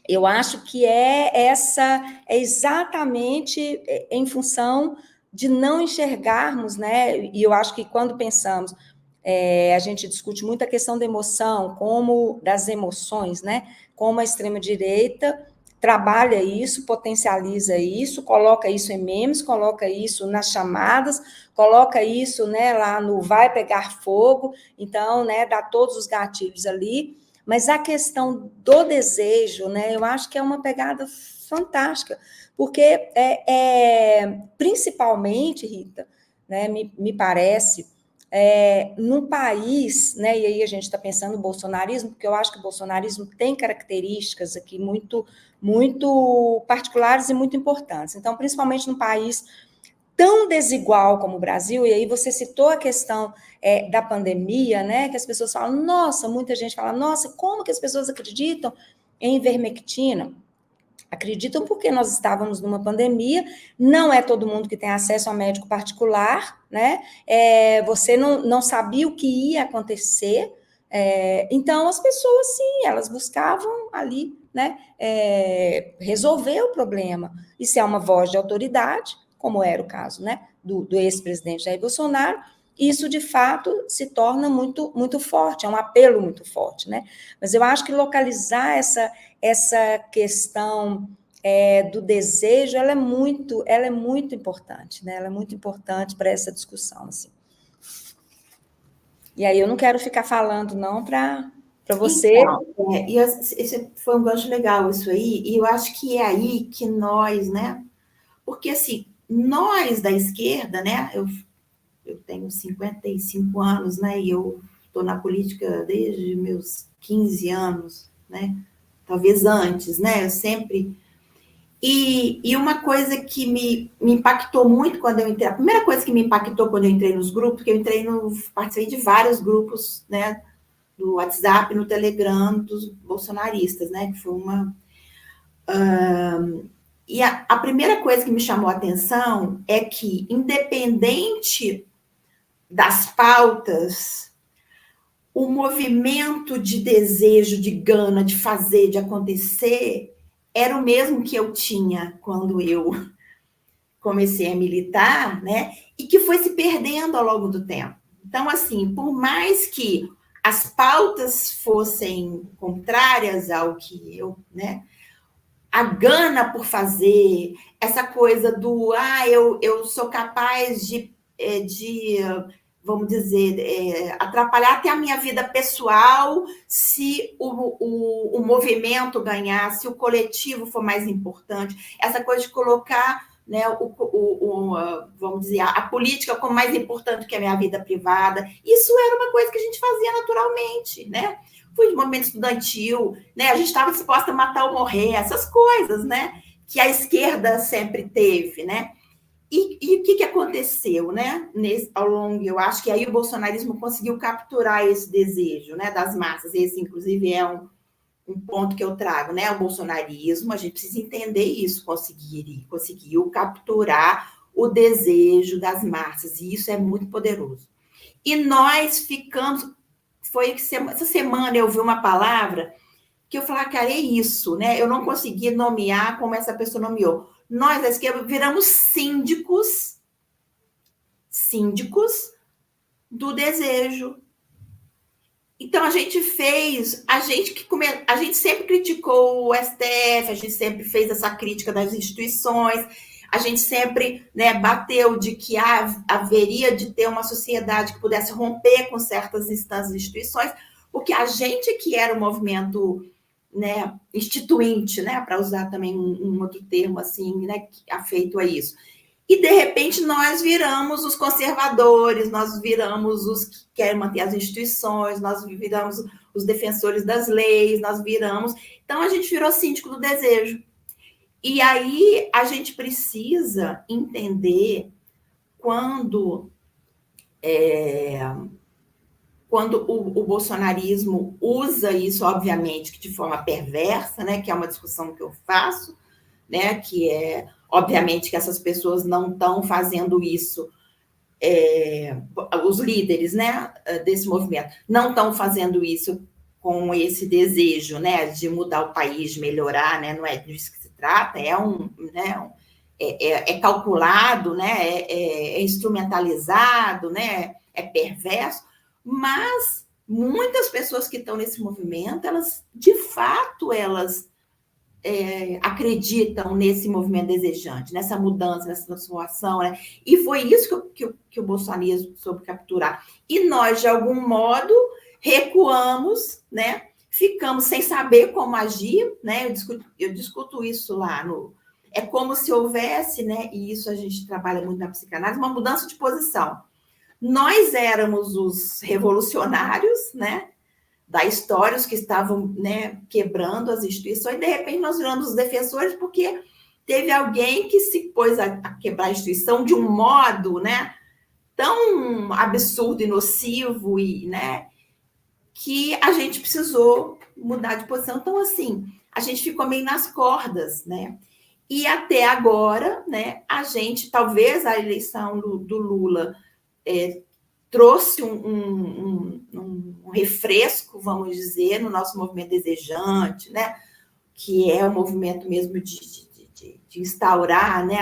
Eu acho que é exatamente em função de não enxergarmos, né? E eu acho que quando pensamos, a gente discute muito a questão da emoção, como das emoções, né? Como a extrema-direita trabalha isso, potencializa isso, coloca isso em memes, coloca isso nas chamadas, coloca isso, né, lá no vai pegar fogo, então, né, dá todos os gatilhos ali. Mas a questão do desejo, né, eu acho que é uma pegada fantástica, porque principalmente, Rita, né, me parece, num país, né, e aí a gente está pensando no bolsonarismo, porque eu acho que o bolsonarismo tem características aqui muito, muito particulares e muito importantes. Então, principalmente num país tão desigual como o Brasil, e aí você citou a questão da pandemia, né? Que as pessoas falam, nossa, muita gente fala, nossa, como que as pessoas acreditam em ivermectina? Acreditam porque nós estávamos numa pandemia, não é todo mundo que tem acesso a médico particular, né? Você não sabia o que ia acontecer, então as pessoas, sim, elas buscavam ali, né, resolver o problema. E se é uma voz de autoridade, como era o caso, né, do ex-presidente Jair Bolsonaro, isso de fato se torna muito, muito forte, é um apelo muito forte, né? Mas eu acho que localizar essa questão do desejo, ela é muito importante, né? Ela é muito importante para essa discussão, assim. E aí eu não quero ficar falando, não, para você. Então, esse foi um gancho legal, isso aí, e eu acho que é aí que nós, né? Porque, assim, nós da esquerda, né? Eu tenho 55 anos, né? E eu estou na política desde meus 15 anos, né? Talvez antes, né? Eu sempre. E uma coisa que me impactou muito quando eu entrei, a primeira coisa que me impactou quando eu entrei nos grupos, porque participei de vários grupos, né? Do WhatsApp, no Telegram, dos bolsonaristas, né? Que foi uma. E a primeira coisa que me chamou a atenção é que, independente das pautas, o movimento de desejo, de gana, de fazer, de acontecer, era o mesmo que eu tinha quando eu comecei a militar, né? E que foi se perdendo ao longo do tempo. Então, assim, por mais que as pautas fossem contrárias ao que eu, né? A gana por fazer, essa coisa do, eu sou capaz de vamos dizer, atrapalhar até a minha vida pessoal se o movimento ganhar, se o coletivo for mais importante. Essa coisa de colocar, né, vamos dizer, a política como mais importante que a minha vida privada. Isso era uma coisa que a gente fazia naturalmente, né? Fui de movimento estudantil, né? A gente estava disposta a matar ou morrer, essas coisas, né? Que a esquerda sempre teve, né? E o que aconteceu, né? Ao longo, eu acho que aí o bolsonarismo conseguiu capturar esse desejo, né? Das massas. Esse, inclusive, é um ponto que eu trago, né? O bolsonarismo, a gente precisa entender isso, conseguiu capturar o desejo das massas, e isso é muito poderoso. E nós ficamos. Essa semana eu vi uma palavra que eu falei, cara, é isso, né? Eu não consegui nomear como essa pessoa nomeou. Nós, da esquerda, viramos síndicos do desejo. Então, a gente sempre criticou o STF, a gente sempre fez essa crítica das instituições, a gente sempre, né, bateu de que haveria de ter uma sociedade que pudesse romper com certas instâncias e instituições, porque a gente que era o movimento, né, instituinte, né, para usar também um outro termo assim, né, afeito a isso. E, de repente, nós viramos os conservadores, nós viramos os que querem manter as instituições, nós viramos os defensores das leis, nós viramos... Então, a gente virou síndico do desejo. E aí, a gente precisa entender quando quando o bolsonarismo usa isso, obviamente, de forma perversa, né, que é uma discussão que eu faço, né, que é, obviamente, que essas pessoas não estão fazendo isso, os líderes, né, desse movimento, não estão fazendo isso com esse desejo, né, de mudar o país, de melhorar, né, não é disso que se trata, é calculado, né, é instrumentalizado, né, é perverso, mas muitas pessoas que estão nesse movimento, elas, de fato, elas acreditam nesse movimento desejante, nessa mudança, nessa transformação, né? E foi isso que o bolsonarismo soube capturar. E nós, de algum modo, recuamos, né? Ficamos sem saber como agir, né? Eu discuto isso lá no... É como se houvesse, né? E isso a gente trabalha muito na psicanálise, uma mudança de posição. Nós éramos os revolucionários, né? Da história, os que estavam, né, quebrando as instituições, e de repente nós viramos os defensores porque teve alguém que se pôs a quebrar a instituição de um modo, né, tão absurdo e nocivo, e, né, que a gente precisou mudar de posição. Então, assim, a gente ficou meio nas cordas, né? E até agora, né, a gente, talvez a eleição do Lula trouxe um refresco, vamos dizer, no nosso movimento desejante, né? Que é o movimento mesmo de instaurar, né,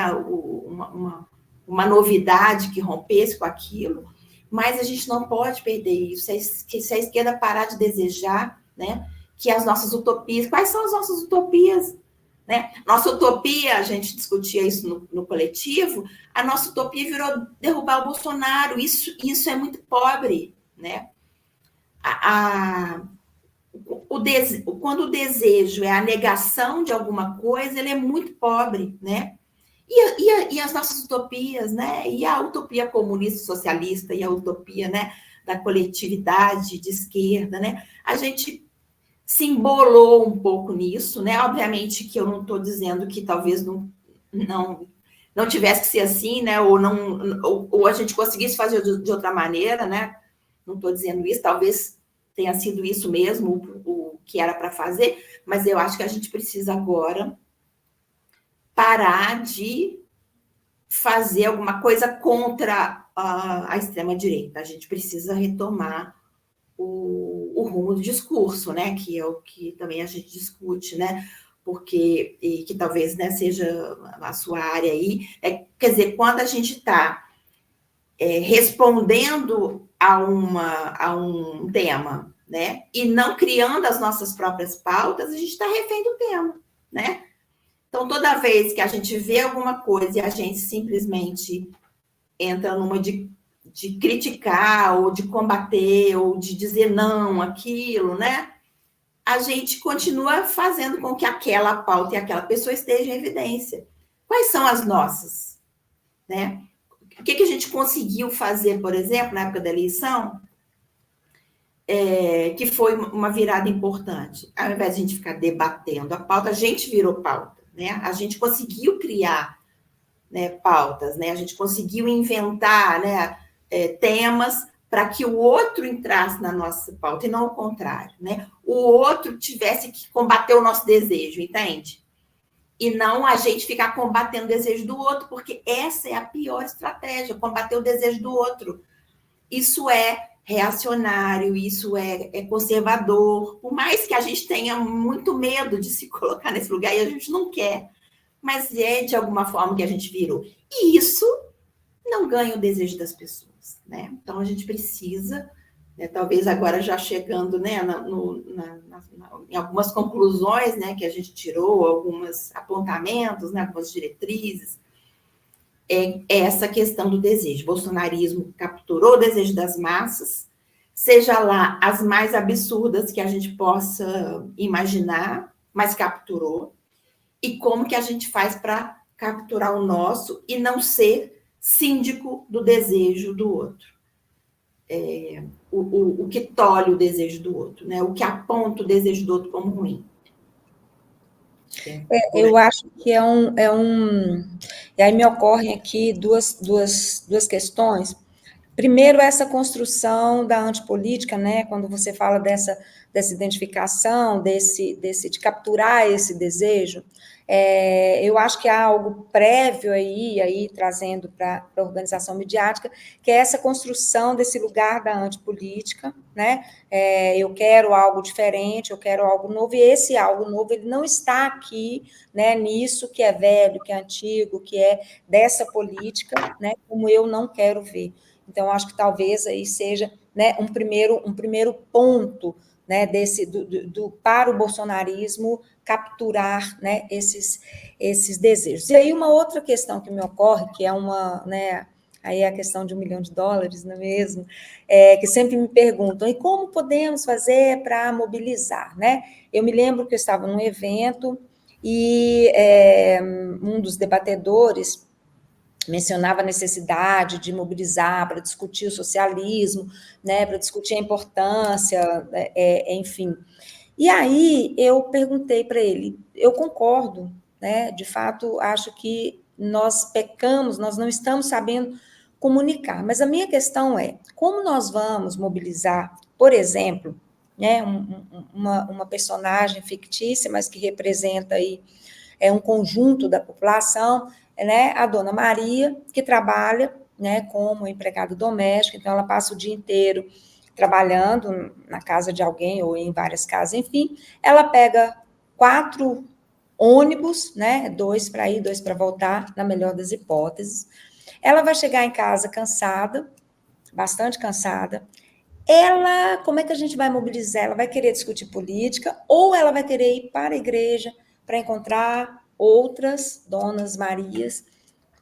uma novidade que rompesse com aquilo, mas a gente não pode perder isso. Se a esquerda parar de desejar, né, que as nossas utopias... Quais são as nossas utopias? Né? Nossa utopia, a gente discutia isso no coletivo, a nossa utopia virou derrubar o Bolsonaro. Isso é muito pobre, né? Quando o desejo é a negação de alguma coisa, ele é muito pobre, né? E as nossas utopias, né? E a utopia comunista socialista, e a utopia, né, da coletividade de esquerda, né? A gente se embolou um pouco nisso, né? Obviamente que eu não estou dizendo que talvez não tivesse que ser assim, né? Ou a gente conseguisse fazer de outra maneira, né? Não estou dizendo isso, talvez tenha sido isso mesmo o que era para fazer, mas eu acho que a gente precisa agora parar de fazer alguma coisa contra a extrema-direita. A gente precisa retomar o rumo do discurso, né? Que é o que também a gente discute, né? Porque, e que talvez, né, seja a sua área aí, quer dizer, quando a gente está respondendo a um tema, né? E não criando as nossas próprias pautas, a gente está refém do tema, né? Então, toda vez que a gente vê alguma coisa e a gente simplesmente entra numa de criticar, ou de combater, ou de dizer não àquilo, né? A gente continua fazendo com que aquela pauta e aquela pessoa esteja em evidência. Quais são as nossas? Né? O que a gente conseguiu fazer, por exemplo, na época da eleição, que foi uma virada importante? Ao invés de a gente ficar debatendo a pauta, a gente virou pauta. Né? A gente conseguiu criar, né, pautas, né? A gente conseguiu inventar, né, temas para que o outro entrasse na nossa pauta, e não o contrário, né? O outro tivesse que combater o nosso desejo, entende? E não a gente ficar combatendo o desejo do outro, porque essa é a pior estratégia, combater o desejo do outro. Isso é reacionário, isso é conservador, por mais que a gente tenha muito medo de se colocar nesse lugar, e a gente não quer, mas é de alguma forma que a gente virou. E isso não ganha o desejo das pessoas, né? Então, a gente precisa, né, talvez agora já chegando, né, em algumas conclusões, né, que a gente tirou, alguns apontamentos, né, algumas diretrizes, essa questão do desejo. O bolsonarismo capturou o desejo das massas, seja lá as mais absurdas que a gente possa imaginar, mas capturou. E como que a gente faz para capturar o nosso e não ser síndico do desejo do outro. O que tolhe o desejo do outro, né? O que aponta o desejo do outro como ruim. Eu acho que E aí me ocorrem aqui duas questões. Primeiro, essa construção da antipolítica, né, quando você fala dessa identificação, de capturar esse desejo, eu acho que há algo prévio aí trazendo para a organização midiática, que é essa construção desse lugar da antipolítica, né? Eu quero algo diferente, eu quero algo novo, e esse algo novo ele não está aqui, né, nisso que é velho, que é antigo, que é dessa política, né, como eu não quero ver. Então, acho que talvez aí seja, né, um primeiro ponto, né, para o bolsonarismo capturar, né, esses desejos. E aí uma outra questão que me ocorre, que é né, aí é a questão de $1 milhão, não é mesmo? Que sempre me perguntam, e como podemos fazer para mobilizar, né? Eu me lembro que eu estava num evento e um dos debatedores mencionava a necessidade de mobilizar para discutir o socialismo, né, para discutir a importância, enfim. E aí eu perguntei para ele, eu concordo, né, de fato, acho que nós pecamos, nós não estamos sabendo comunicar, mas a minha questão é, como nós vamos mobilizar, por exemplo, né, uma personagem fictícia, mas que representa aí um conjunto da população, né, a dona Maria, que trabalha, né, como empregada doméstica, então ela passa o dia inteiro trabalhando na casa de alguém ou em várias casas, enfim, ela pega 4 ônibus, né, 2 para ir, 2 para voltar, na melhor das hipóteses. Ela vai chegar em casa cansada, bastante cansada. Ela, como é que a gente vai mobilizar? Ela vai querer discutir política ou ela vai querer ir para a igreja para encontrar outras donas Marias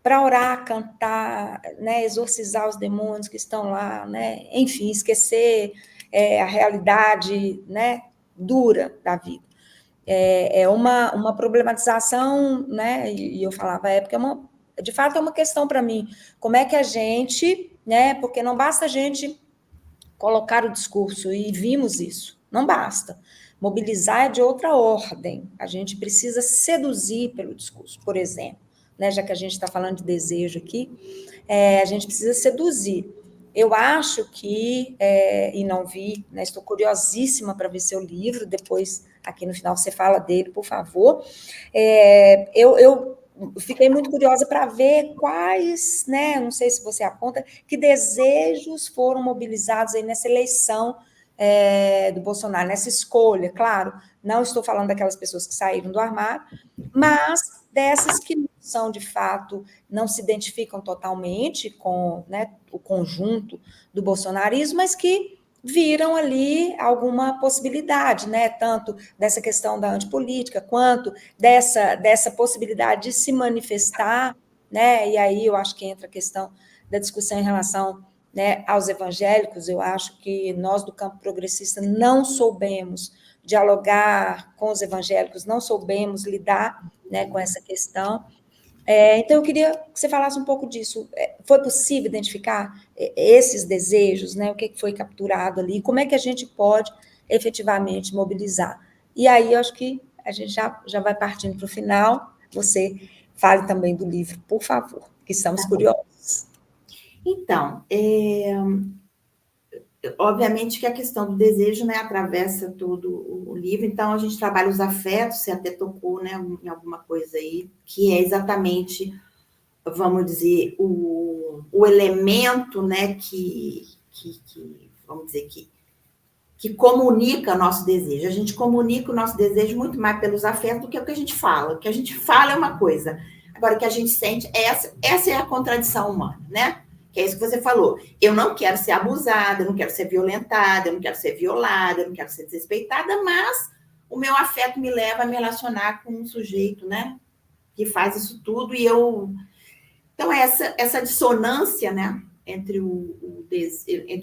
para orar, cantar, né, exorcizar os demônios que estão lá, né, enfim, esquecer a realidade, né, dura da vida. É uma problematização, né, e eu falava à época, de fato é uma questão para mim, como é que a gente, né, porque não basta a gente colocar o discurso, e vimos isso, não basta. Mobilizar é de outra ordem, a gente precisa seduzir pelo discurso, por exemplo, né, já que a gente está falando de desejo aqui, a gente precisa seduzir. Eu acho que, e não vi, né, estou curiosíssima para ver seu livro, depois aqui no final você fala dele, por favor. Eu fiquei muito curiosa para ver quais, né, não sei se você aponta, que desejos foram mobilizados aí nessa eleição do Bolsonaro, nessa escolha, claro, não estou falando daquelas pessoas que saíram do armário, mas dessas que não são, de fato, não se identificam totalmente com, né, o conjunto do bolsonarismo, mas que viram ali alguma possibilidade, né, tanto dessa questão da antipolítica, quanto dessa possibilidade de se manifestar, né, e aí eu acho que entra a questão da discussão em relação, né, aos evangélicos. Eu acho que nós do campo progressista não soubemos dialogar com os evangélicos, não soubemos lidar, né, com essa questão. Então, eu queria que você falasse um pouco disso. Foi possível identificar esses desejos, né? O que foi capturado ali? Como é que a gente pode efetivamente mobilizar? E aí, eu acho que a gente já vai partindo para o final. Você fale também do livro, por favor, que estamos curiosos. Então, obviamente que a questão do desejo, né, atravessa todo o livro, então a gente trabalha os afetos, você até tocou, né, em alguma coisa aí, que é exatamente, vamos dizer, o elemento, né, que vamos dizer, que comunica nosso desejo. A gente comunica o nosso desejo muito mais pelos afetos do que o que a gente fala. O que a gente fala é uma coisa, agora o que a gente sente, essa é a contradição humana, né? Que é isso que você falou. Eu não quero ser abusada, eu não quero ser violentada, eu não quero ser violada, eu não quero ser desrespeitada, mas o meu afeto me leva a me relacionar com um sujeito, né? Que faz isso tudo e eu... Então, essa dissonância, né? Entre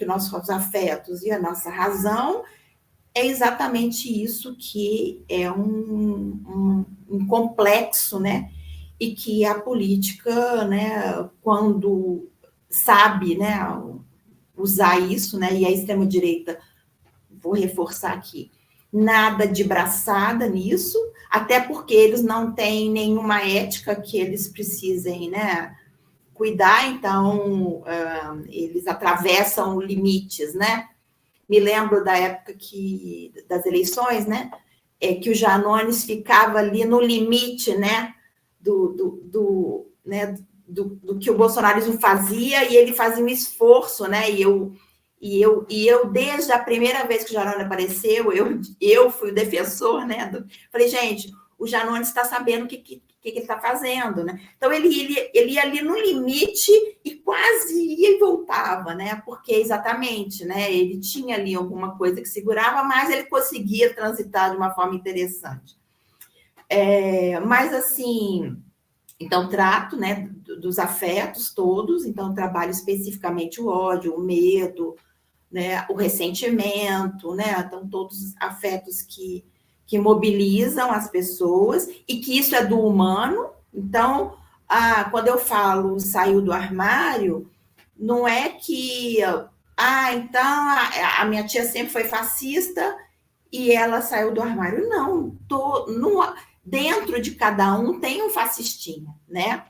nossos afetos e a nossa razão, é exatamente isso que é um complexo, né? E que a política, né, quando sabe, né, usar isso, né, e a extrema-direita, vou reforçar aqui, nada de braçada nisso, até porque eles não têm nenhuma ética que eles precisem, né, cuidar, então eles atravessam limites, né? Me lembro da época das eleições, né? Que o Janones ficava ali no limite, né? Do que o bolsonarismo fazia, e ele fazia um esforço, né? E eu desde a primeira vez que o Janones apareceu, eu fui o defensor, né? Falei, gente, o Janones está sabendo o que ele está fazendo, né? Então ele ia ali no limite e quase ia e voltava, né? Porque exatamente, né? Ele tinha ali alguma coisa que segurava, mas ele conseguia transitar de uma forma interessante. Mas assim, então trato, né, dos afetos todos, então trabalho especificamente o ódio, o medo, né, o ressentimento, né? Então todos os afetos que mobilizam as pessoas, e que isso é do humano. Então, quando eu falo saiu do armário, não é que então a minha tia sempre foi fascista e ela saiu do armário. Não, dentro de cada um tem um fascistinha, né?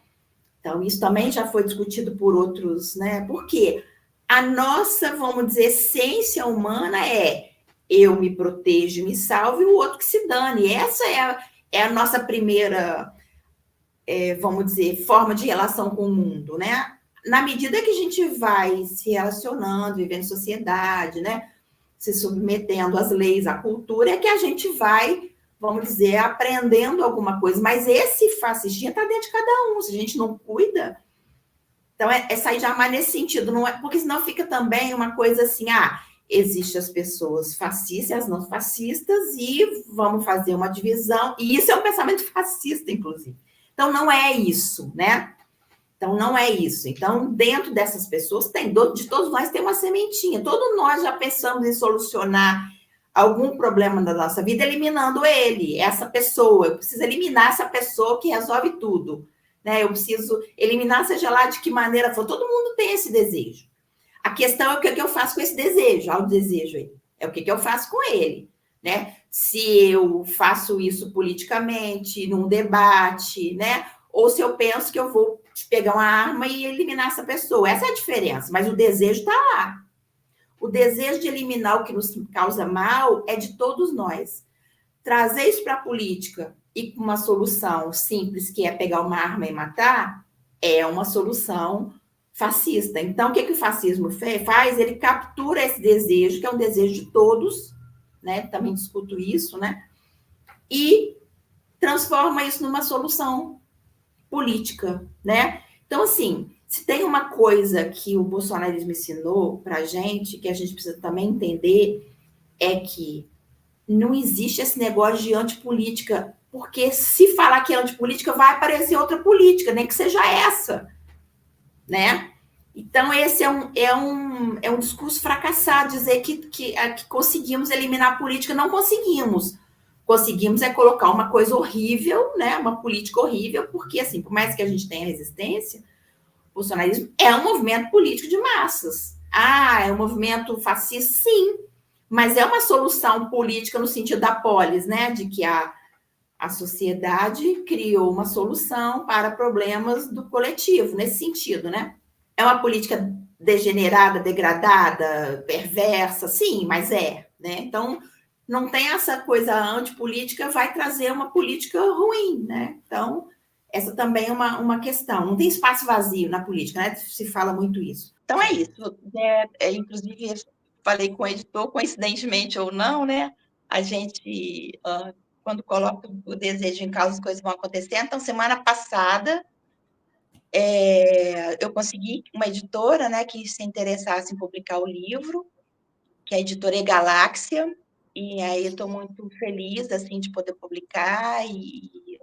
Então, isso também já foi discutido por outros, né? Porque a nossa, vamos dizer, essência humana é eu me protejo, me salvo, e o outro que se dane. Essa é a nossa primeira, vamos dizer, forma de relação com o mundo, né? Na medida que a gente vai se relacionando, vivendo em sociedade, né? Se submetendo às leis, à cultura, é que a gente vai, vamos dizer, aprendendo alguma coisa. Mas esse fascistinha está dentro de cada um. Se a gente não cuida, então é sair já mais nesse sentido, não é, porque senão fica também uma coisa assim, existem as pessoas fascistas e as não fascistas, e vamos fazer uma divisão, e isso é um pensamento fascista, inclusive. Então não é isso, né? Então, não é isso. Então, dentro dessas pessoas, de todos nós tem uma sementinha. Todos nós já pensamos em solucionar algum problema da nossa vida eliminando ele, essa pessoa. Eu preciso eliminar essa pessoa que resolve tudo, né? Eu preciso eliminar, seja lá de que maneira for. Todo mundo tem esse desejo. A questão é o que eu faço com esse desejo. Olha o desejo aí. É o que eu faço com ele, né? Se eu faço isso politicamente, num debate, né? Ou se eu penso que eu vou pegar uma arma e eliminar essa pessoa. Essa é a diferença, mas o desejo está lá. O desejo de eliminar o que nos causa mal é de todos nós. Trazer isso para a política e com uma solução simples, que é pegar uma arma e matar, é uma solução fascista. Então, o que o fascismo faz? Ele captura esse desejo, que é um desejo de todos, né? Também discuto isso, né? E transforma isso numa solução política, né? Então, assim, se tem uma coisa que o bolsonarismo ensinou para a gente, que a gente precisa também entender, é que não existe esse negócio de antipolítica, porque se falar que é antipolítica, vai aparecer outra política, nem que seja essa, né? Então, esse é um discurso fracassado, dizer que conseguimos eliminar a política. Não conseguimos. Conseguimos colocar uma coisa horrível, né? Uma política horrível, porque, assim, por mais que a gente tenha resistência, o bolsonarismo é um movimento político de massas. É um movimento fascista? Sim, mas é uma solução política no sentido da polis, né? De que a sociedade criou uma solução para problemas do coletivo, nesse sentido, né? É uma política degenerada, degradada, perversa, sim, mas né? Então, não tem essa coisa antipolítica, vai trazer uma política ruim, né? Então, essa também é uma questão. Não tem espaço vazio na política, né? Se fala muito isso. Então, é isso. Inclusive, falei com o editor, coincidentemente ou não, né? A gente, quando coloca o desejo em causa, as coisas vão acontecendo. Então, semana passada, eu consegui uma editora, né, que se interessasse em publicar o livro, que é a editora E-Galáxia, e aí estou muito feliz, assim, de poder publicar, e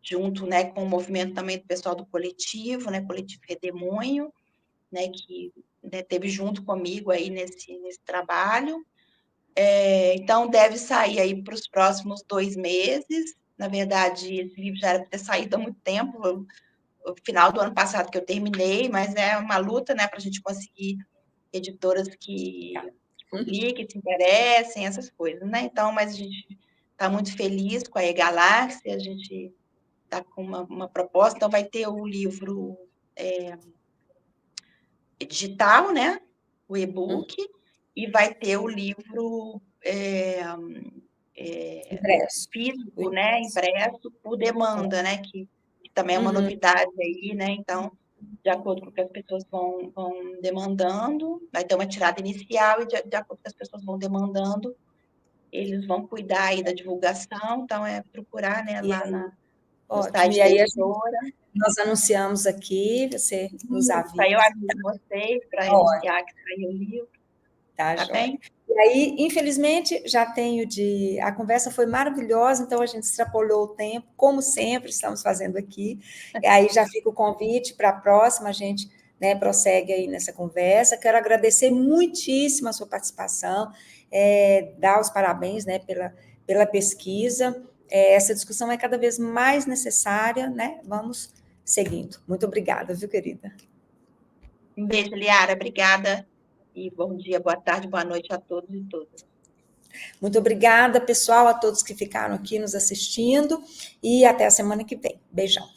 junto, né, com o movimento também do pessoal do coletivo, né, Coletivo Redemoinho, né, que, né, teve junto comigo aí nesse trabalho. Então, deve sair aí para os próximos 2 meses. Na verdade, esse livro já era para ter saído há muito tempo, no final do ano passado que eu terminei, mas é uma luta, né, para a gente conseguir editoras que publiquem, se interessem, essas coisas, né? Então, mas a gente está muito feliz com a E-Galáxia, a gente está com uma proposta, então vai ter o livro digital, né? O e-book, e vai ter o livro Impresso. físico, né? Impresso por demanda, né? Que também é uma novidade aí, né? Então, de acordo com o que as pessoas vão demandando, vai ter uma tirada inicial, e de acordo com o que as pessoas vão demandando, eles vão cuidar aí da divulgação. Então, é procurar, né, lá no Ótimo. site E da aí editora. nós anunciamos aqui, você nos avisa. Aí eu aviso vocês para anunciar que saiu o livro. Tá, Tá joia. bem? E aí, infelizmente, já tenho de... A conversa foi maravilhosa, então a gente extrapolou o tempo, como sempre estamos fazendo aqui. E aí já fica o convite para a próxima, a gente, né, prossegue aí nessa conversa. Quero agradecer muitíssimo a sua participação, dar os parabéns, né, pela pesquisa. Essa discussão é cada vez mais necessária, né? Vamos seguindo. Muito obrigada, viu, querida? Um beijo, Liara. Obrigada. E bom dia, boa tarde, boa noite a todos e todas. Muito obrigada, pessoal, a todos que ficaram aqui nos assistindo, e até a semana que vem. Beijão.